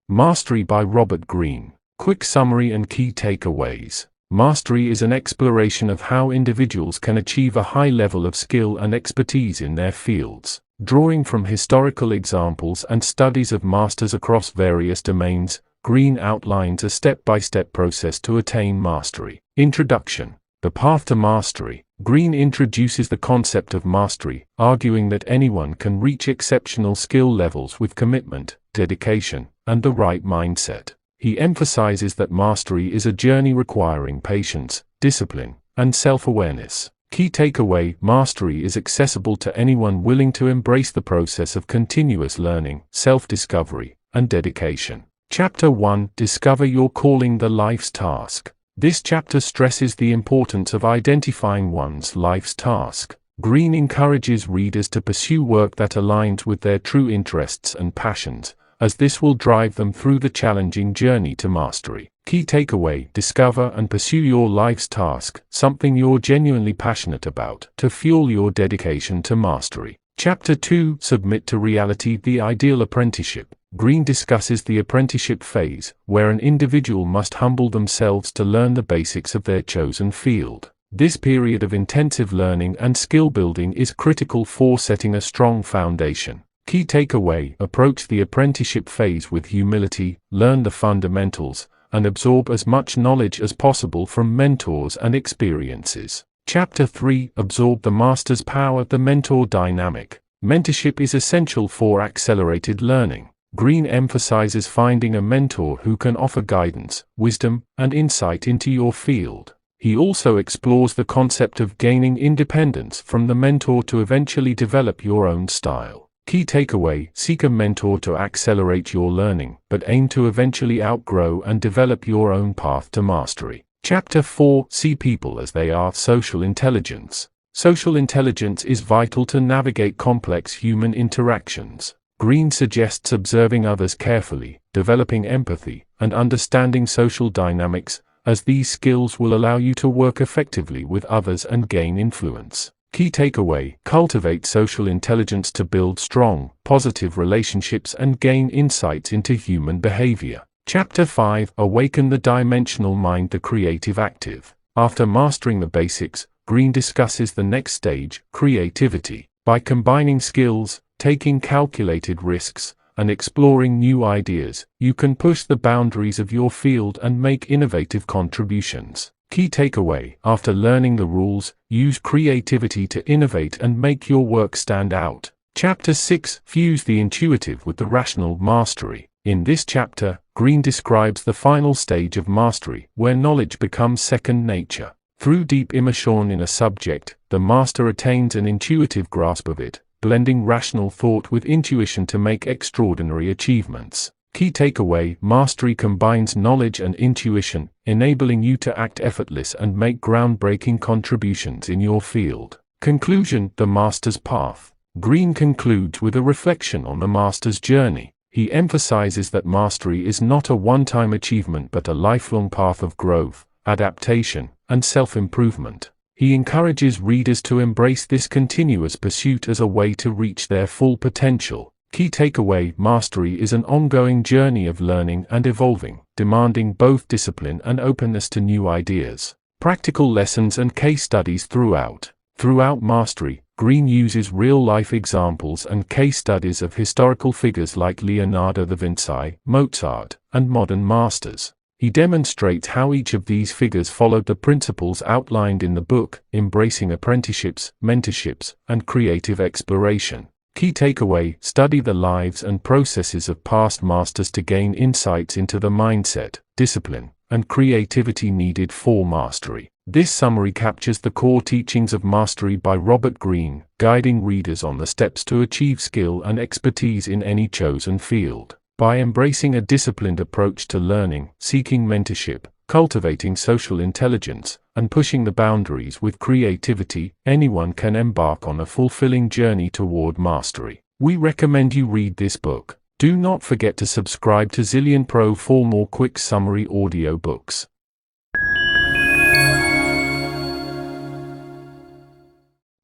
Mastery by Robert Greene. Quick summary and key takeaways. Mastery is an exploration of how individuals can achieve a high level of skill and expertise in their fields. Drawing from historical examples and studies of masters across various domains, Greene outlines a step-by-step process to attain mastery. Introduction. The path to mastery. Greene introduces the concept of mastery, arguing that anyone can reach exceptional skill levels with commitment, dedication, and the right mindset. He emphasizes that mastery is a journey requiring patience, discipline, and self-awareness. Key takeaway: mastery is accessible to anyone willing to embrace the process of continuous learning, self-discovery, and dedication. Chapter 1: Discover Your Calling, the Life's Task. This chapter stresses the importance of identifying one's life's task. Greene encourages readers to pursue work that aligns with their true interests and passions, as this will drive them through the challenging journey to mastery. Key takeaway: discover and pursue your life's task, something you're genuinely passionate about, to fuel your dedication to mastery. Chapter 2: Submit to Reality, the Ideal Apprenticeship. Greene discusses the apprenticeship phase, where an individual must humble themselves to learn the basics of their chosen field. This period of intensive learning and skill building is critical for setting a strong foundation. Key takeaway: approach the apprenticeship phase with humility, learn the fundamentals, and absorb as much knowledge as possible from mentors and experiences. Chapter 3: Absorb the master's power, the mentor dynamic. Mentorship is essential for accelerated learning. Greene emphasizes finding a mentor who can offer guidance, wisdom, and insight into your field. He also explores the concept of gaining independence from the mentor to eventually develop your own style. Key takeaway: seek a mentor to accelerate your learning, but aim to eventually outgrow and develop your own path to mastery. Chapter 4: See People as They Are, Social Intelligence. Social intelligence is vital to navigate complex human interactions. Greene suggests observing others carefully, developing empathy, and understanding social dynamics, as these skills will allow you to work effectively with others and gain influence. Key takeaway: cultivate social intelligence to build strong, positive relationships and gain insights into human behavior. Chapter 5: Awaken the Dimensional Mind, the Creative Active. After mastering the basics, Greene discusses the next stage, creativity. By combining skills, taking calculated risks, and exploring new ideas, you can push the boundaries of your field and make innovative contributions. Key takeaway: after learning the rules, use creativity to innovate and make your work stand out. Chapter 6: Fuse the intuitive with the rational. Mastery. In this chapter, Greene describes the final stage of mastery, where knowledge becomes second nature. Through deep immersion in a subject, the master attains an intuitive grasp of it, blending rational thought with intuition to make extraordinary achievements. Key takeaway: mastery combines knowledge and intuition, enabling you to act effortless and make groundbreaking contributions in your field. Conclusion: the master's path. Greene concludes with a reflection on the master's journey. He emphasizes that mastery is not a one-time achievement but a lifelong path of growth, adaptation, and self-improvement. He encourages readers to embrace this continuous pursuit as a way to reach their full potential. Key takeaway: mastery is an ongoing journey of learning and evolving, demanding both discipline and openness to new ideas. Practical lessons and case studies throughout. Throughout mastery, Greene uses real-life examples and case studies of historical figures like Leonardo da Vinci, Mozart, and modern masters. He demonstrates how each of these figures followed the principles outlined in the book, embracing apprenticeships, mentorships, and creative exploration. Key takeaway: study the lives and processes of past masters to gain insights into the mindset, discipline, and creativity needed for mastery. This summary captures the core teachings of mastery by Robert Greene, guiding readers on the steps to achieve skill and expertise in any chosen field. By embracing a disciplined approach to learning, seeking mentorship, cultivating social intelligence, and pushing the boundaries with creativity, anyone can embark on a fulfilling journey toward mastery. We recommend you read this book. Do not forget to subscribe to Zillion Pro for more quick summary audiobooks.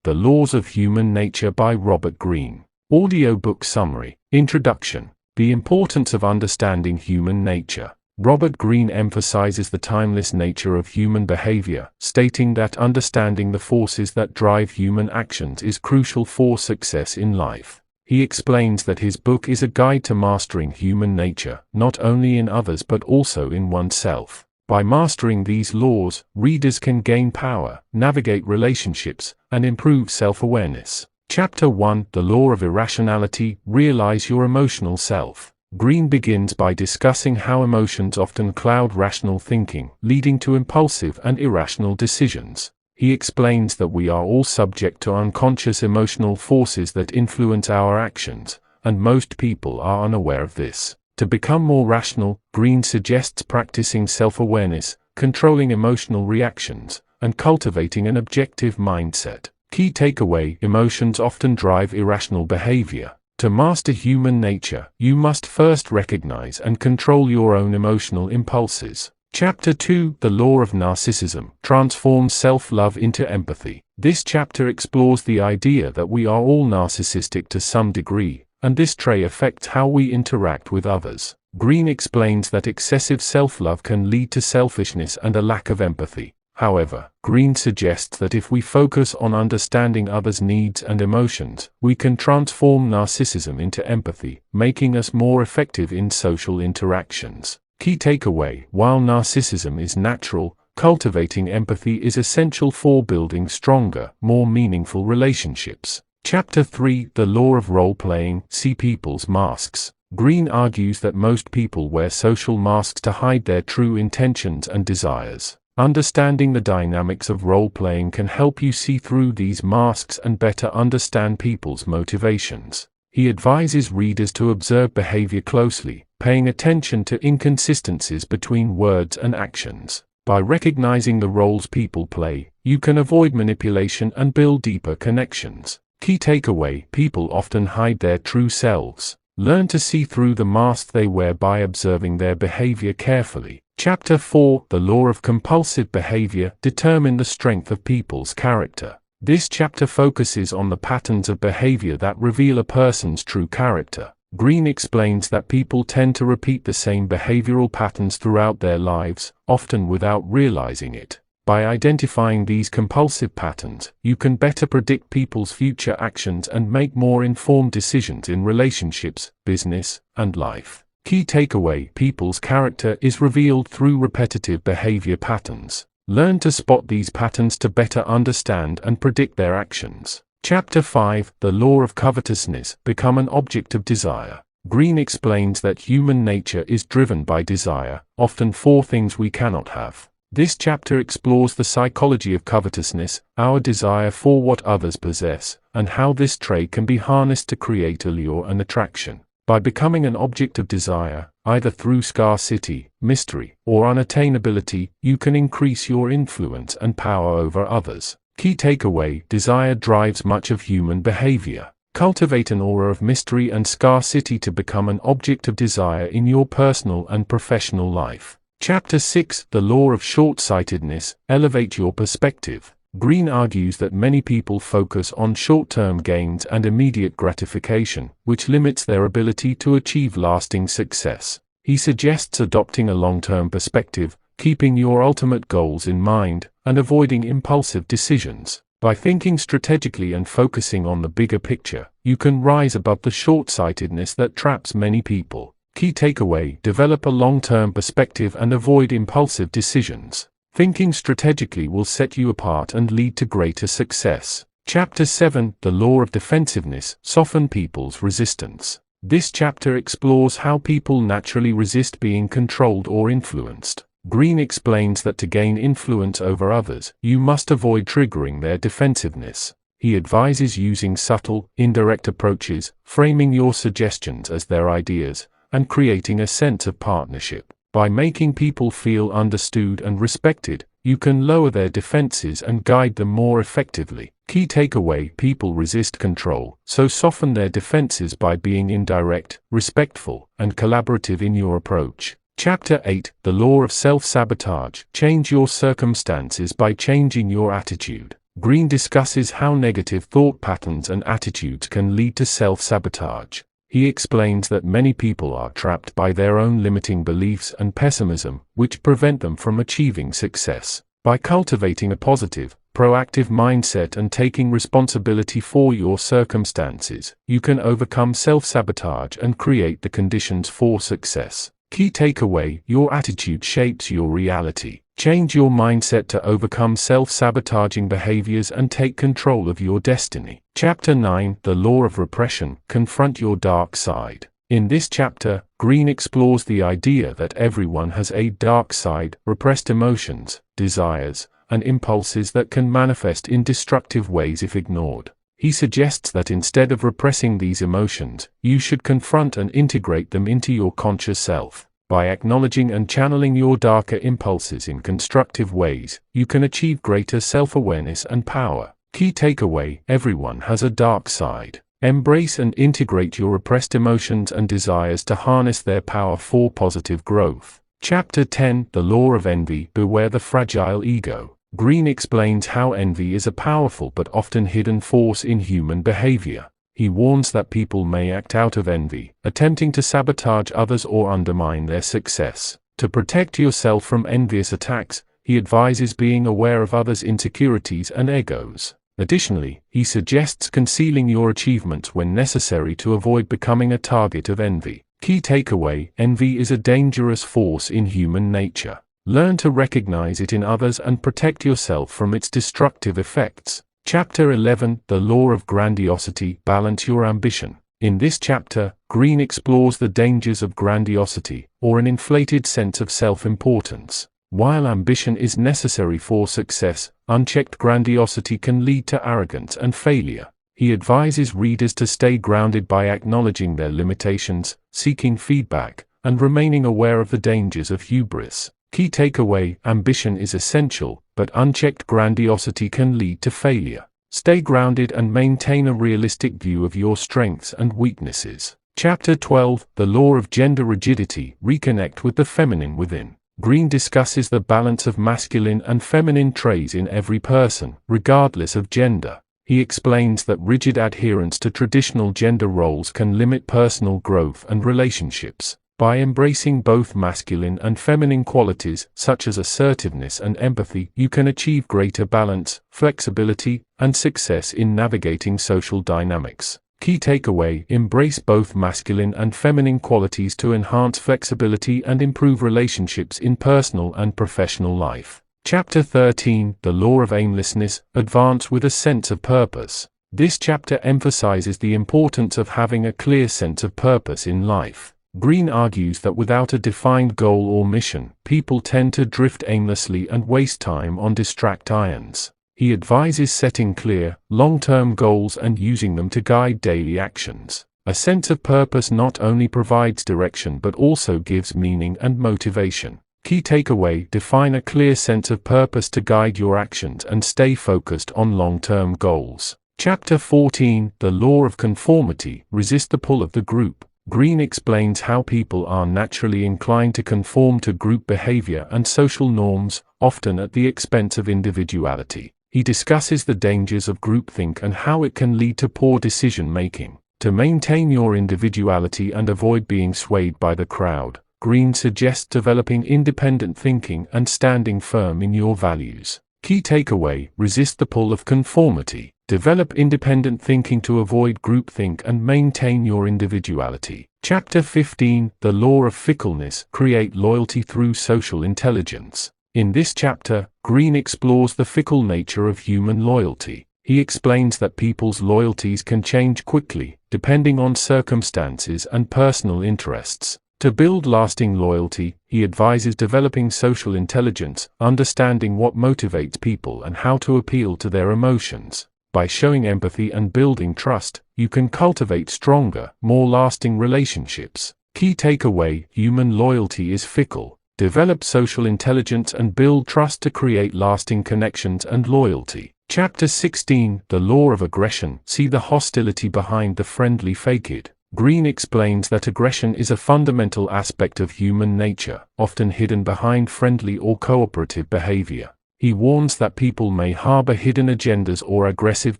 The Laws of Human Nature by Robert Greene. Audiobook Summary. Introduction. The importance of understanding human nature. Robert Greene emphasizes the timeless nature of human behavior, stating that understanding the forces that drive human actions is crucial for success in life. He explains that his book is a guide to mastering human nature, not only in others but also in oneself. By mastering these laws, readers can gain power, navigate relationships, and improve self-awareness. Chapter 1: The Law of Irrationality. Realize your emotional self. Greene begins by discussing how emotions often cloud rational thinking, leading to impulsive and irrational decisions. He explains that we are all subject to unconscious emotional forces that influence our actions, and most people are unaware of this. To become more rational, Greene suggests practicing self-awareness, controlling emotional reactions, and cultivating an objective mindset. Key takeaway: emotions often drive irrational behavior. To master human nature, you must first recognize and control your own emotional impulses. Chapter 2: The Law of Narcissism. Transforms self-love into empathy. This chapter explores the idea that we are all narcissistic to some degree, and this trait affects how we interact with others. Greene explains that excessive self-love can lead to selfishness and a lack of empathy. However, Greene suggests that if we focus on understanding others' needs and emotions, we can transform narcissism into empathy, making us more effective in social interactions. Key takeaway: while narcissism is natural, cultivating empathy is essential for building stronger, more meaningful relationships. Chapter 3: The Law of Role-Playing. See People's Masks. Greene argues that most people wear social masks to hide their true intentions and desires. Understanding the dynamics of role-playing can help you see through these masks and better understand people's motivations. He advises readers to observe behavior closely, paying attention to inconsistencies between words and actions. By recognizing the roles people play, you can avoid manipulation and build deeper connections. Key takeaway: people often hide their true selves. Learn to see through the mask they wear by observing their behavior carefully. Chapter 4: The Law of Compulsive Behavior. Determine the strength of people's character. This chapter focuses on the patterns of behavior that reveal a person's true character. Greene explains that people tend to repeat the same behavioral patterns throughout their lives, often without realizing it. By identifying these compulsive patterns, you can better predict people's future actions and make more informed decisions in relationships, business, and life. Key takeaway: people's character is revealed through repetitive behavior patterns. Learn to spot these patterns to better understand and predict their actions. Chapter 5: The Law of Covetousness, Become an Object of Desire. Greene explains that human nature is driven by desire, often for things we cannot have. This chapter explores the psychology of covetousness, our desire for what others possess, and how this trait can be harnessed to create allure and attraction. By becoming an object of desire, either through scarcity, mystery, or unattainability, you can increase your influence and power over others. Key takeaway: desire drives much of human behavior. Cultivate an aura of mystery and scarcity to become an object of desire in your personal and professional life. Chapter 6: The Law of Short-Sightedness, Elevate Your Perspective. Greene argues that many people focus on short-term gains and immediate gratification, which limits their ability to achieve lasting success. He suggests adopting a long-term perspective, keeping your ultimate goals in mind, and avoiding impulsive decisions. By thinking strategically and focusing on the bigger picture, you can rise above the short-sightedness that traps many people. Key takeaway: develop a long-term perspective and avoid impulsive decisions. Thinking strategically will set you apart and lead to greater success. Chapter 7: The Law of Defensiveness, Soften People's Resistance. This chapter explores how people naturally resist being controlled or influenced. Greene explains that to gain influence over others, you must avoid triggering their defensiveness. He advises using subtle, indirect approaches, framing your suggestions as their ideas, and creating a sense of partnership. By making people feel understood and respected, you can lower their defenses and guide them more effectively. Key takeaway: people resist control, so soften their defenses by being indirect, respectful, and collaborative in your approach. Chapter 8: The Law of Self-Sabotage, Change Your Circumstances by Changing Your Attitude. Greene discusses how negative thought patterns and attitudes can lead to self-sabotage. He explains that many people are trapped by their own limiting beliefs and pessimism, which prevent them from achieving success. By cultivating a positive, proactive mindset and taking responsibility for your circumstances, you can overcome self-sabotage and create the conditions for success. Key takeaway: your attitude shapes your reality. Change your mindset to overcome self-sabotaging behaviors and take control of your destiny. Chapter 9: The Law of Repression, Confront Your Dark Side. In this chapter, Greene explores the idea that everyone has a dark side, repressed emotions, desires, and impulses that can manifest in destructive ways if ignored. He suggests that instead of repressing these emotions, you should confront and integrate them into your conscious self. By acknowledging and channeling your darker impulses in constructive ways, you can achieve greater self-awareness and power. Key takeaway: everyone has a dark side. Embrace and integrate your repressed emotions and desires to harness their power for positive growth. Chapter 10: The Law of Envy, Beware the Fragile Ego. Greene explains how envy is a powerful but often hidden force in human behavior. He warns that people may act out of envy, attempting to sabotage others or undermine their success. To protect yourself from envious attacks, he advises being aware of others' insecurities and egos. Additionally, he suggests concealing your achievements when necessary to avoid becoming a target of envy. Key takeaway: envy is a dangerous force in human nature. Learn to recognize it in others and protect yourself from its destructive effects. Chapter 11: The Law of Grandiosity, Balance Your Ambition. In this chapter, Greene explores the dangers of grandiosity, or an inflated sense of self-importance. While ambition is necessary for success, unchecked grandiosity can lead to arrogance and failure. He advises readers to stay grounded by acknowledging their limitations, seeking feedback, and remaining aware of the dangers of hubris. Key takeaway: ambition is essential, but unchecked grandiosity can lead to failure. Stay grounded and maintain a realistic view of your strengths and weaknesses. Chapter 12: The Law of Gender Rigidity, Reconnect with the Feminine Within. Greene discusses the balance of masculine and feminine traits in every person, regardless of gender. He explains that rigid adherence to traditional gender roles can limit personal growth and relationships. By embracing both masculine and feminine qualities, such as assertiveness and empathy, you can achieve greater balance, flexibility, and success in navigating social dynamics. Key takeaway: embrace both masculine and feminine qualities to enhance flexibility and improve relationships in personal and professional life. Chapter 13, The Law of Aimlessness, Advance with a Sense of Purpose. This chapter emphasizes the importance of having a clear sense of purpose in life. Greene argues that without a defined goal or mission, people tend to drift aimlessly and waste time on distractions. He advises setting clear, long-term goals and using them to guide daily actions. A sense of purpose not only provides direction but also gives meaning and motivation. Key takeaway: define a clear sense of purpose to guide your actions and stay focused on long-term goals. Chapter 14, The Law of Conformity, Resist the Pull of the Group. Greene explains how people are naturally inclined to conform to group behavior and social norms, often at the expense of individuality. He discusses the dangers of groupthink and how it can lead to poor decision-making. To maintain your individuality and avoid being swayed by the crowd, Greene suggests developing independent thinking and standing firm in your values. Key takeaway: resist the pull of conformity. Develop independent thinking to avoid groupthink and maintain your individuality. Chapter 15, The Law of Fickleness, Create Loyalty Through Social Intelligence. In this chapter, Greene explores the fickle nature of human loyalty. He explains that people's loyalties can change quickly, depending on circumstances and personal interests. To build lasting loyalty, he advises developing social intelligence, understanding what motivates people and how to appeal to their emotions. By showing empathy and building trust, you can cultivate stronger, more lasting relationships. Key takeaway: human loyalty is fickle. Develop social intelligence and build trust to create lasting connections and loyalty. Chapter 16, The Law of Aggression, See the Hostility Behind the Friendly Facade. Greene explains that aggression is a fundamental aspect of human nature, often hidden behind friendly or cooperative behavior. He warns that people may harbor hidden agendas or aggressive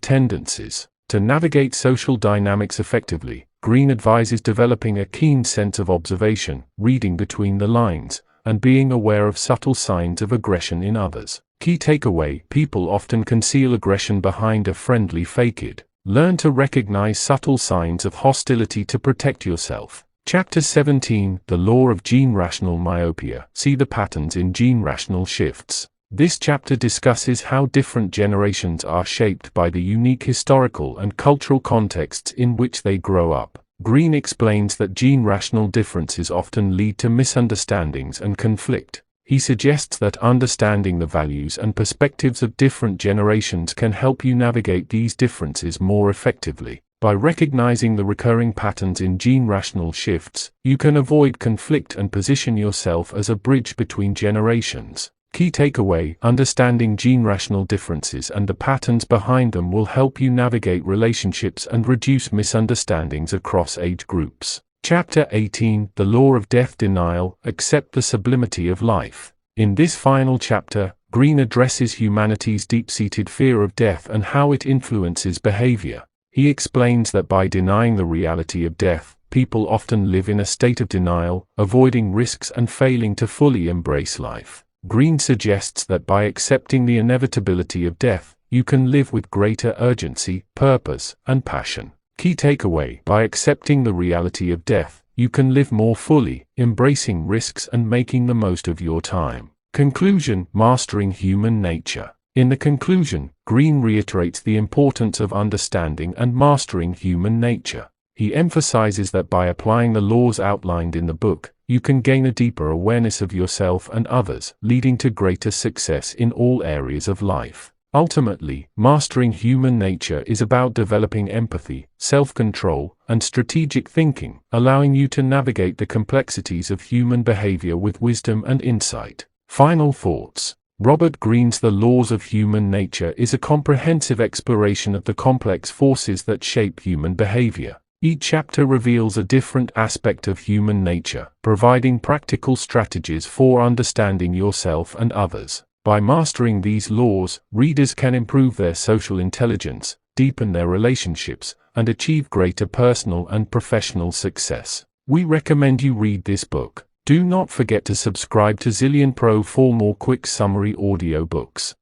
tendencies. To navigate social dynamics effectively, Greene advises developing a keen sense of observation, reading between the lines, and being aware of subtle signs of aggression in others. Key takeaway: people often conceal aggression behind a friendly facade. Learn to recognize subtle signs of hostility to protect yourself. Chapter 17, The Law of Gene-Rational Myopia, See the Patterns in Gene-Rational Shifts. This chapter discusses how different generations are shaped by the unique historical and cultural contexts in which they grow up. Greene explains that gene-rational differences often lead to misunderstandings and conflict. He suggests that understanding the values and perspectives of different generations can help you navigate these differences more effectively. By recognizing the recurring patterns in gene-rational shifts, you can avoid conflict and position yourself as a bridge between generations. Key takeaway: understanding gene-rational differences and the patterns behind them will help you navigate relationships and reduce misunderstandings across age groups. Chapter 18, The Law of Death Denial, Accept the Sublimity of Life. In this final chapter, Greene addresses humanity's deep-seated fear of death and how it influences behavior. He explains that by denying the reality of death, people often live in a state of denial, avoiding risks and failing to fully embrace life. Greene suggests that by accepting the inevitability of death, you can live with greater urgency, purpose, and passion. Key takeaway: by accepting the reality of death, you can live more fully, embracing risks and making the most of your time. Conclusion: Mastering Human Nature. In the conclusion, Greene reiterates the importance of understanding and mastering human nature. He emphasizes that by applying the laws outlined in the book, you can gain a deeper awareness of yourself and others, leading to greater success in all areas of life. Ultimately, mastering human nature is about developing empathy, self-control, and strategic thinking, allowing you to navigate the complexities of human behavior with wisdom and insight. Final thoughts. Robert Greene's The Laws of Human Nature is a comprehensive exploration of the complex forces that shape human behavior. Each chapter reveals a different aspect of human nature, providing practical strategies for understanding yourself and others. By mastering these laws, readers can improve their social intelligence, deepen their relationships, and achieve greater personal and professional success. We recommend you read this book. Do not forget to subscribe to Zillion Pro for more quick summary audiobooks.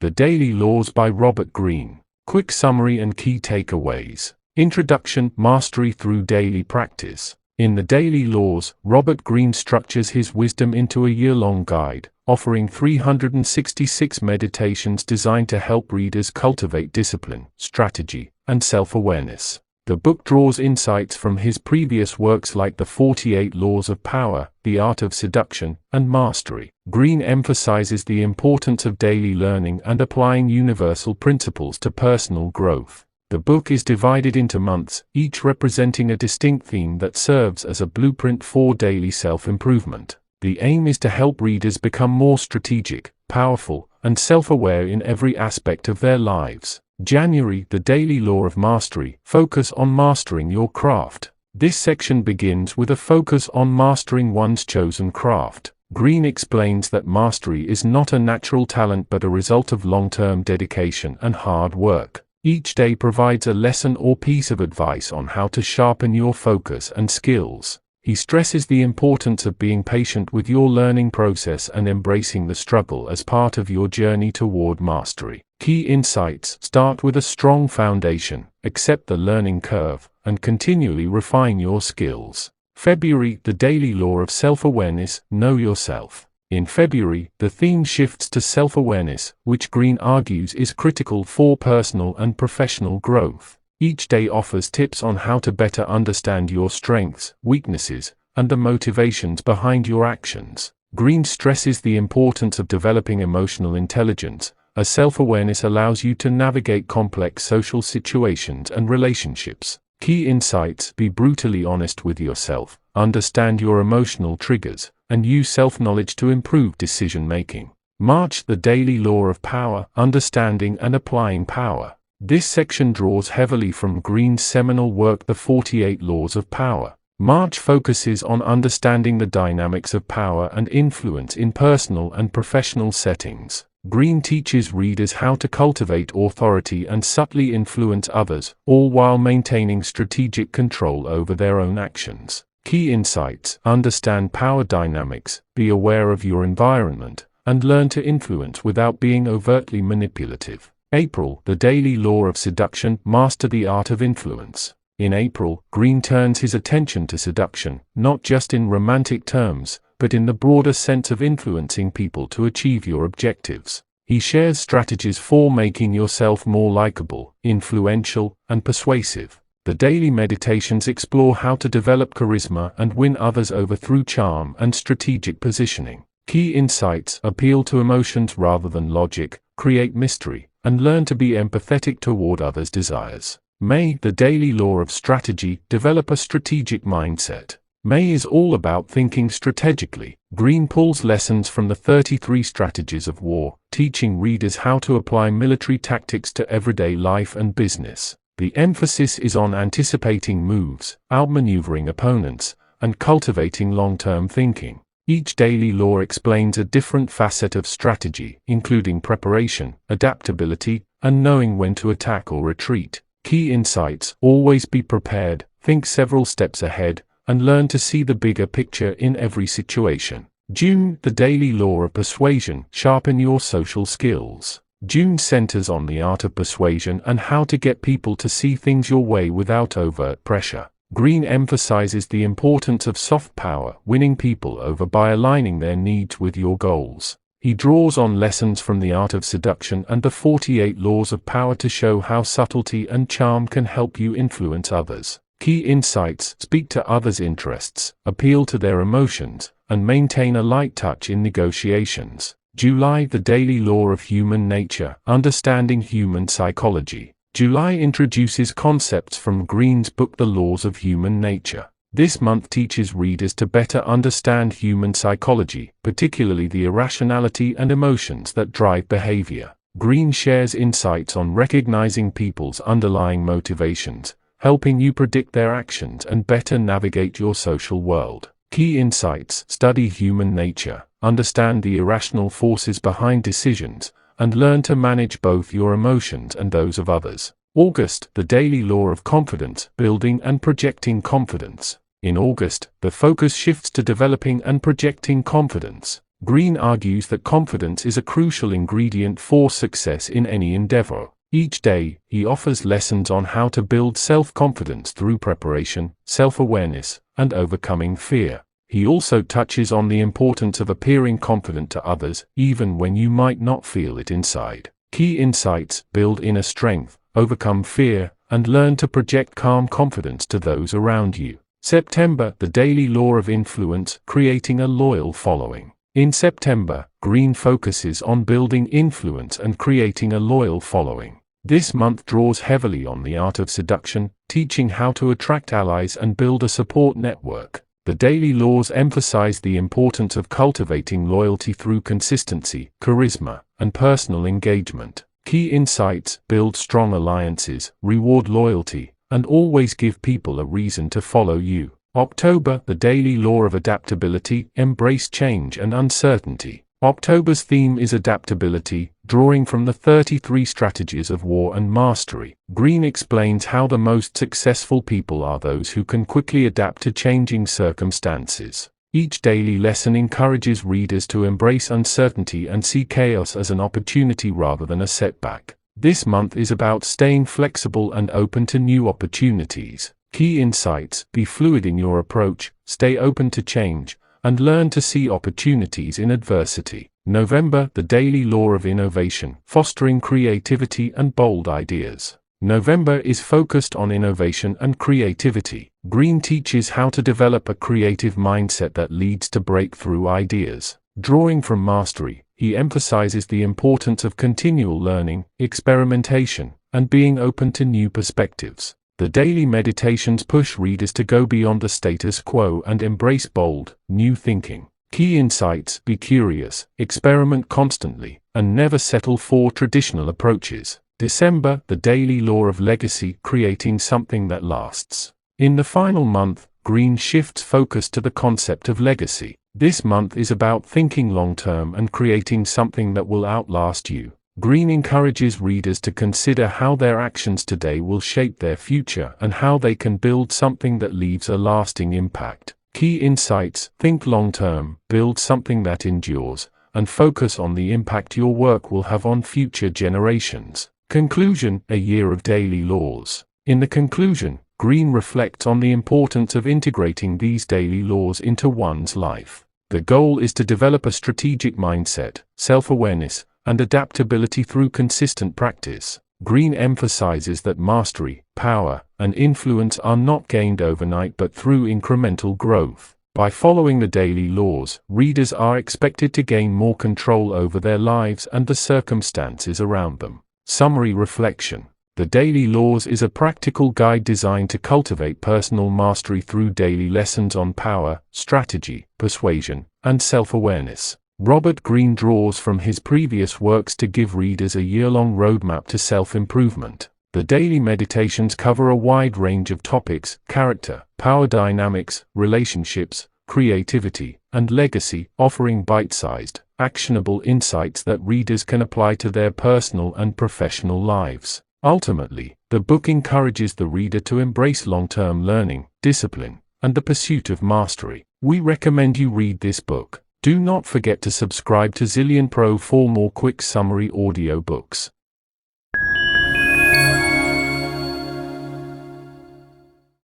The Daily Laws by Robert Greene. Quick summary and key takeaways. Introduction: Mastery through daily practice. In the Daily Laws, Robert Greene structures his wisdom into a year-long guide, offering 366 meditations designed to help readers cultivate discipline, strategy, and self-awareness. The book draws insights from his previous works like The 48 Laws of Power, The Art of Seduction, and Mastery. Greene emphasizes the importance of daily learning and applying universal principles to personal growth. The book is divided into months, each representing a distinct theme that serves as a blueprint for daily self-improvement. The aim is to help readers become more strategic, powerful, and self-aware in every aspect of their lives. January: The Daily Law of Mastery. Focus on mastering your craft. This section begins with a focus on mastering one's chosen craft. Greene explains that mastery is not a natural talent but a result of long-term dedication and hard work. Each day provides a lesson or piece of advice on how to sharpen your focus and skills. He stresses the importance of being patient with your learning process and embracing the struggle as part of your journey toward mastery. Key insights: start with a strong foundation, accept the learning curve, and continually refine your skills. February: The Daily Law of Self-Awareness. Know yourself. In February, the theme shifts to self-awareness, which Greene argues is critical for personal and professional growth. Each day offers tips on how to better understand your strengths, weaknesses, and the motivations behind your actions. Greene stresses the importance of developing emotional intelligence, as self-awareness allows you to navigate complex social situations and relationships. Key insights: be brutally honest with yourself, understand your emotional triggers, and use self-knowledge to improve decision-making. March: The Daily Law of Power. Understanding and applying power. This section draws heavily from Greene's seminal work The 48 Laws of Power. March focuses on understanding the dynamics of power and influence in personal and professional settings. Greene teaches readers how to cultivate authority and subtly influence others, all while maintaining strategic control over their own actions. Key insights: understand power dynamics, be aware of your environment, and learn to influence without being overtly manipulative. April: The Daily Law of Seduction. Master the art of influence. In April, Greene turns his attention to seduction, not just in romantic terms, but in the broader sense of influencing people to achieve your objectives. He shares strategies for making yourself more likable, influential, and persuasive. The daily meditations explore how to develop charisma and win others over through charm and strategic positioning. Key insights: appeal to emotions rather than logic, create mystery, and learn to be empathetic toward others' desires. May: The Daily Law of Strategy. Develop a strategic mindset. May is all about thinking strategically. Greene pulls lessons from the 33 strategies of war, teaching readers how to apply military tactics to everyday life and business. The emphasis is on anticipating moves, outmaneuvering opponents, and cultivating long-term thinking. Each daily law explains a different facet of strategy, including preparation, adaptability, and knowing when to attack or retreat. Key insights: always be prepared, think several steps ahead, and learn to see the bigger picture in every situation. June: The Daily Law of Persuasion. Sharpen your social skills. June centers on the art of persuasion and how to get people to see things your way without overt pressure. Greene emphasizes the importance of soft power, winning people over by aligning their needs with your goals. He draws on lessons from the Art of Seduction and the 48 Laws of Power to show how subtlety and charm can help you influence others. Key insights: speak to others' interests, appeal to their emotions, and maintain a light touch in negotiations. July: The Daily Law of Human Nature. Understanding human psychology. July introduces concepts from Greene's book The Laws of Human Nature. This month teaches readers to better understand human psychology, particularly the irrationality and emotions that drive behavior. Greene shares insights on recognizing people's underlying motivations, helping you predict their actions and better navigate your social world. Key insights: study human nature, understand the irrational forces behind decisions, and learn to manage both your emotions and those of others. August, the daily law of confidence, building and projecting confidence. In August, the focus shifts to developing and projecting confidence. Greene argues that confidence is a crucial ingredient for success in any endeavor. Each day, he offers lessons on how to build self-confidence through preparation, self-awareness, and overcoming fear. He also touches on the importance of appearing confident to others, even when you might not feel it inside. Key insights: build inner strength, overcome fear, and learn to project calm confidence to those around you. September, the daily law of influence, creating a loyal following. In September, Greene focuses on building influence and creating a loyal following. This month draws heavily on the art of seduction, teaching how to attract allies and build a support network. The daily laws emphasize the importance of cultivating loyalty through consistency, charisma, and personal engagement. Key insights: build strong alliances, reward loyalty, and always give people a reason to follow you. October, the daily law of adaptability, embrace change and uncertainty. October's theme is adaptability, drawing from the 33 strategies of war and mastery. Greene explains how the most successful people are those who can quickly adapt to changing circumstances. Each daily lesson encourages readers to embrace uncertainty and see chaos as an opportunity rather than a setback. This month is about staying flexible and open to new opportunities. Key insights: be fluid in your approach, stay open to change, and learn to see opportunities in adversity. November, the daily law of innovation, fostering creativity and bold ideas. November is focused on innovation and creativity. Greene teaches how to develop a creative mindset that leads to breakthrough ideas. Drawing from mastery, he emphasizes the importance of continual learning, experimentation, and being open to new perspectives. The daily meditations push readers to go beyond the status quo and embrace bold, new thinking. Key insights: be curious, experiment constantly, and never settle for traditional approaches. December, the daily law of legacy, creating something that lasts. In the final month, Greene shifts focus to the concept of legacy. This month is about thinking long-term and creating something that will outlast you. Greene encourages readers to consider how their actions today will shape their future and how they can build something that leaves a lasting impact. Key insights: think long-term, build something that endures, and focus on the impact your work will have on future generations. Conclusion: a year of daily laws. In the conclusion, Greene reflects on the importance of integrating these daily laws into one's life. The goal is to develop a strategic mindset, self-awareness, and adaptability through consistent practice. Greene emphasizes that mastery, power, and influence are not gained overnight but through incremental growth. By following the daily laws, readers are expected to gain more control over their lives and the circumstances around them. Summary reflection: the daily laws is a practical guide designed to cultivate personal mastery through daily lessons on power, strategy, persuasion, and self-awareness. Robert Greene draws from his previous works to give readers a year-long roadmap to self-improvement. The daily meditations cover a wide range of topics: character, power dynamics, relationships, creativity, and legacy, offering bite-sized, actionable insights that readers can apply to their personal and professional lives. Ultimately, the book encourages the reader to embrace long-term learning, discipline, and the pursuit of mastery. We recommend you read this book. Do not forget to subscribe to Zillion Pro for more quick summary audiobooks.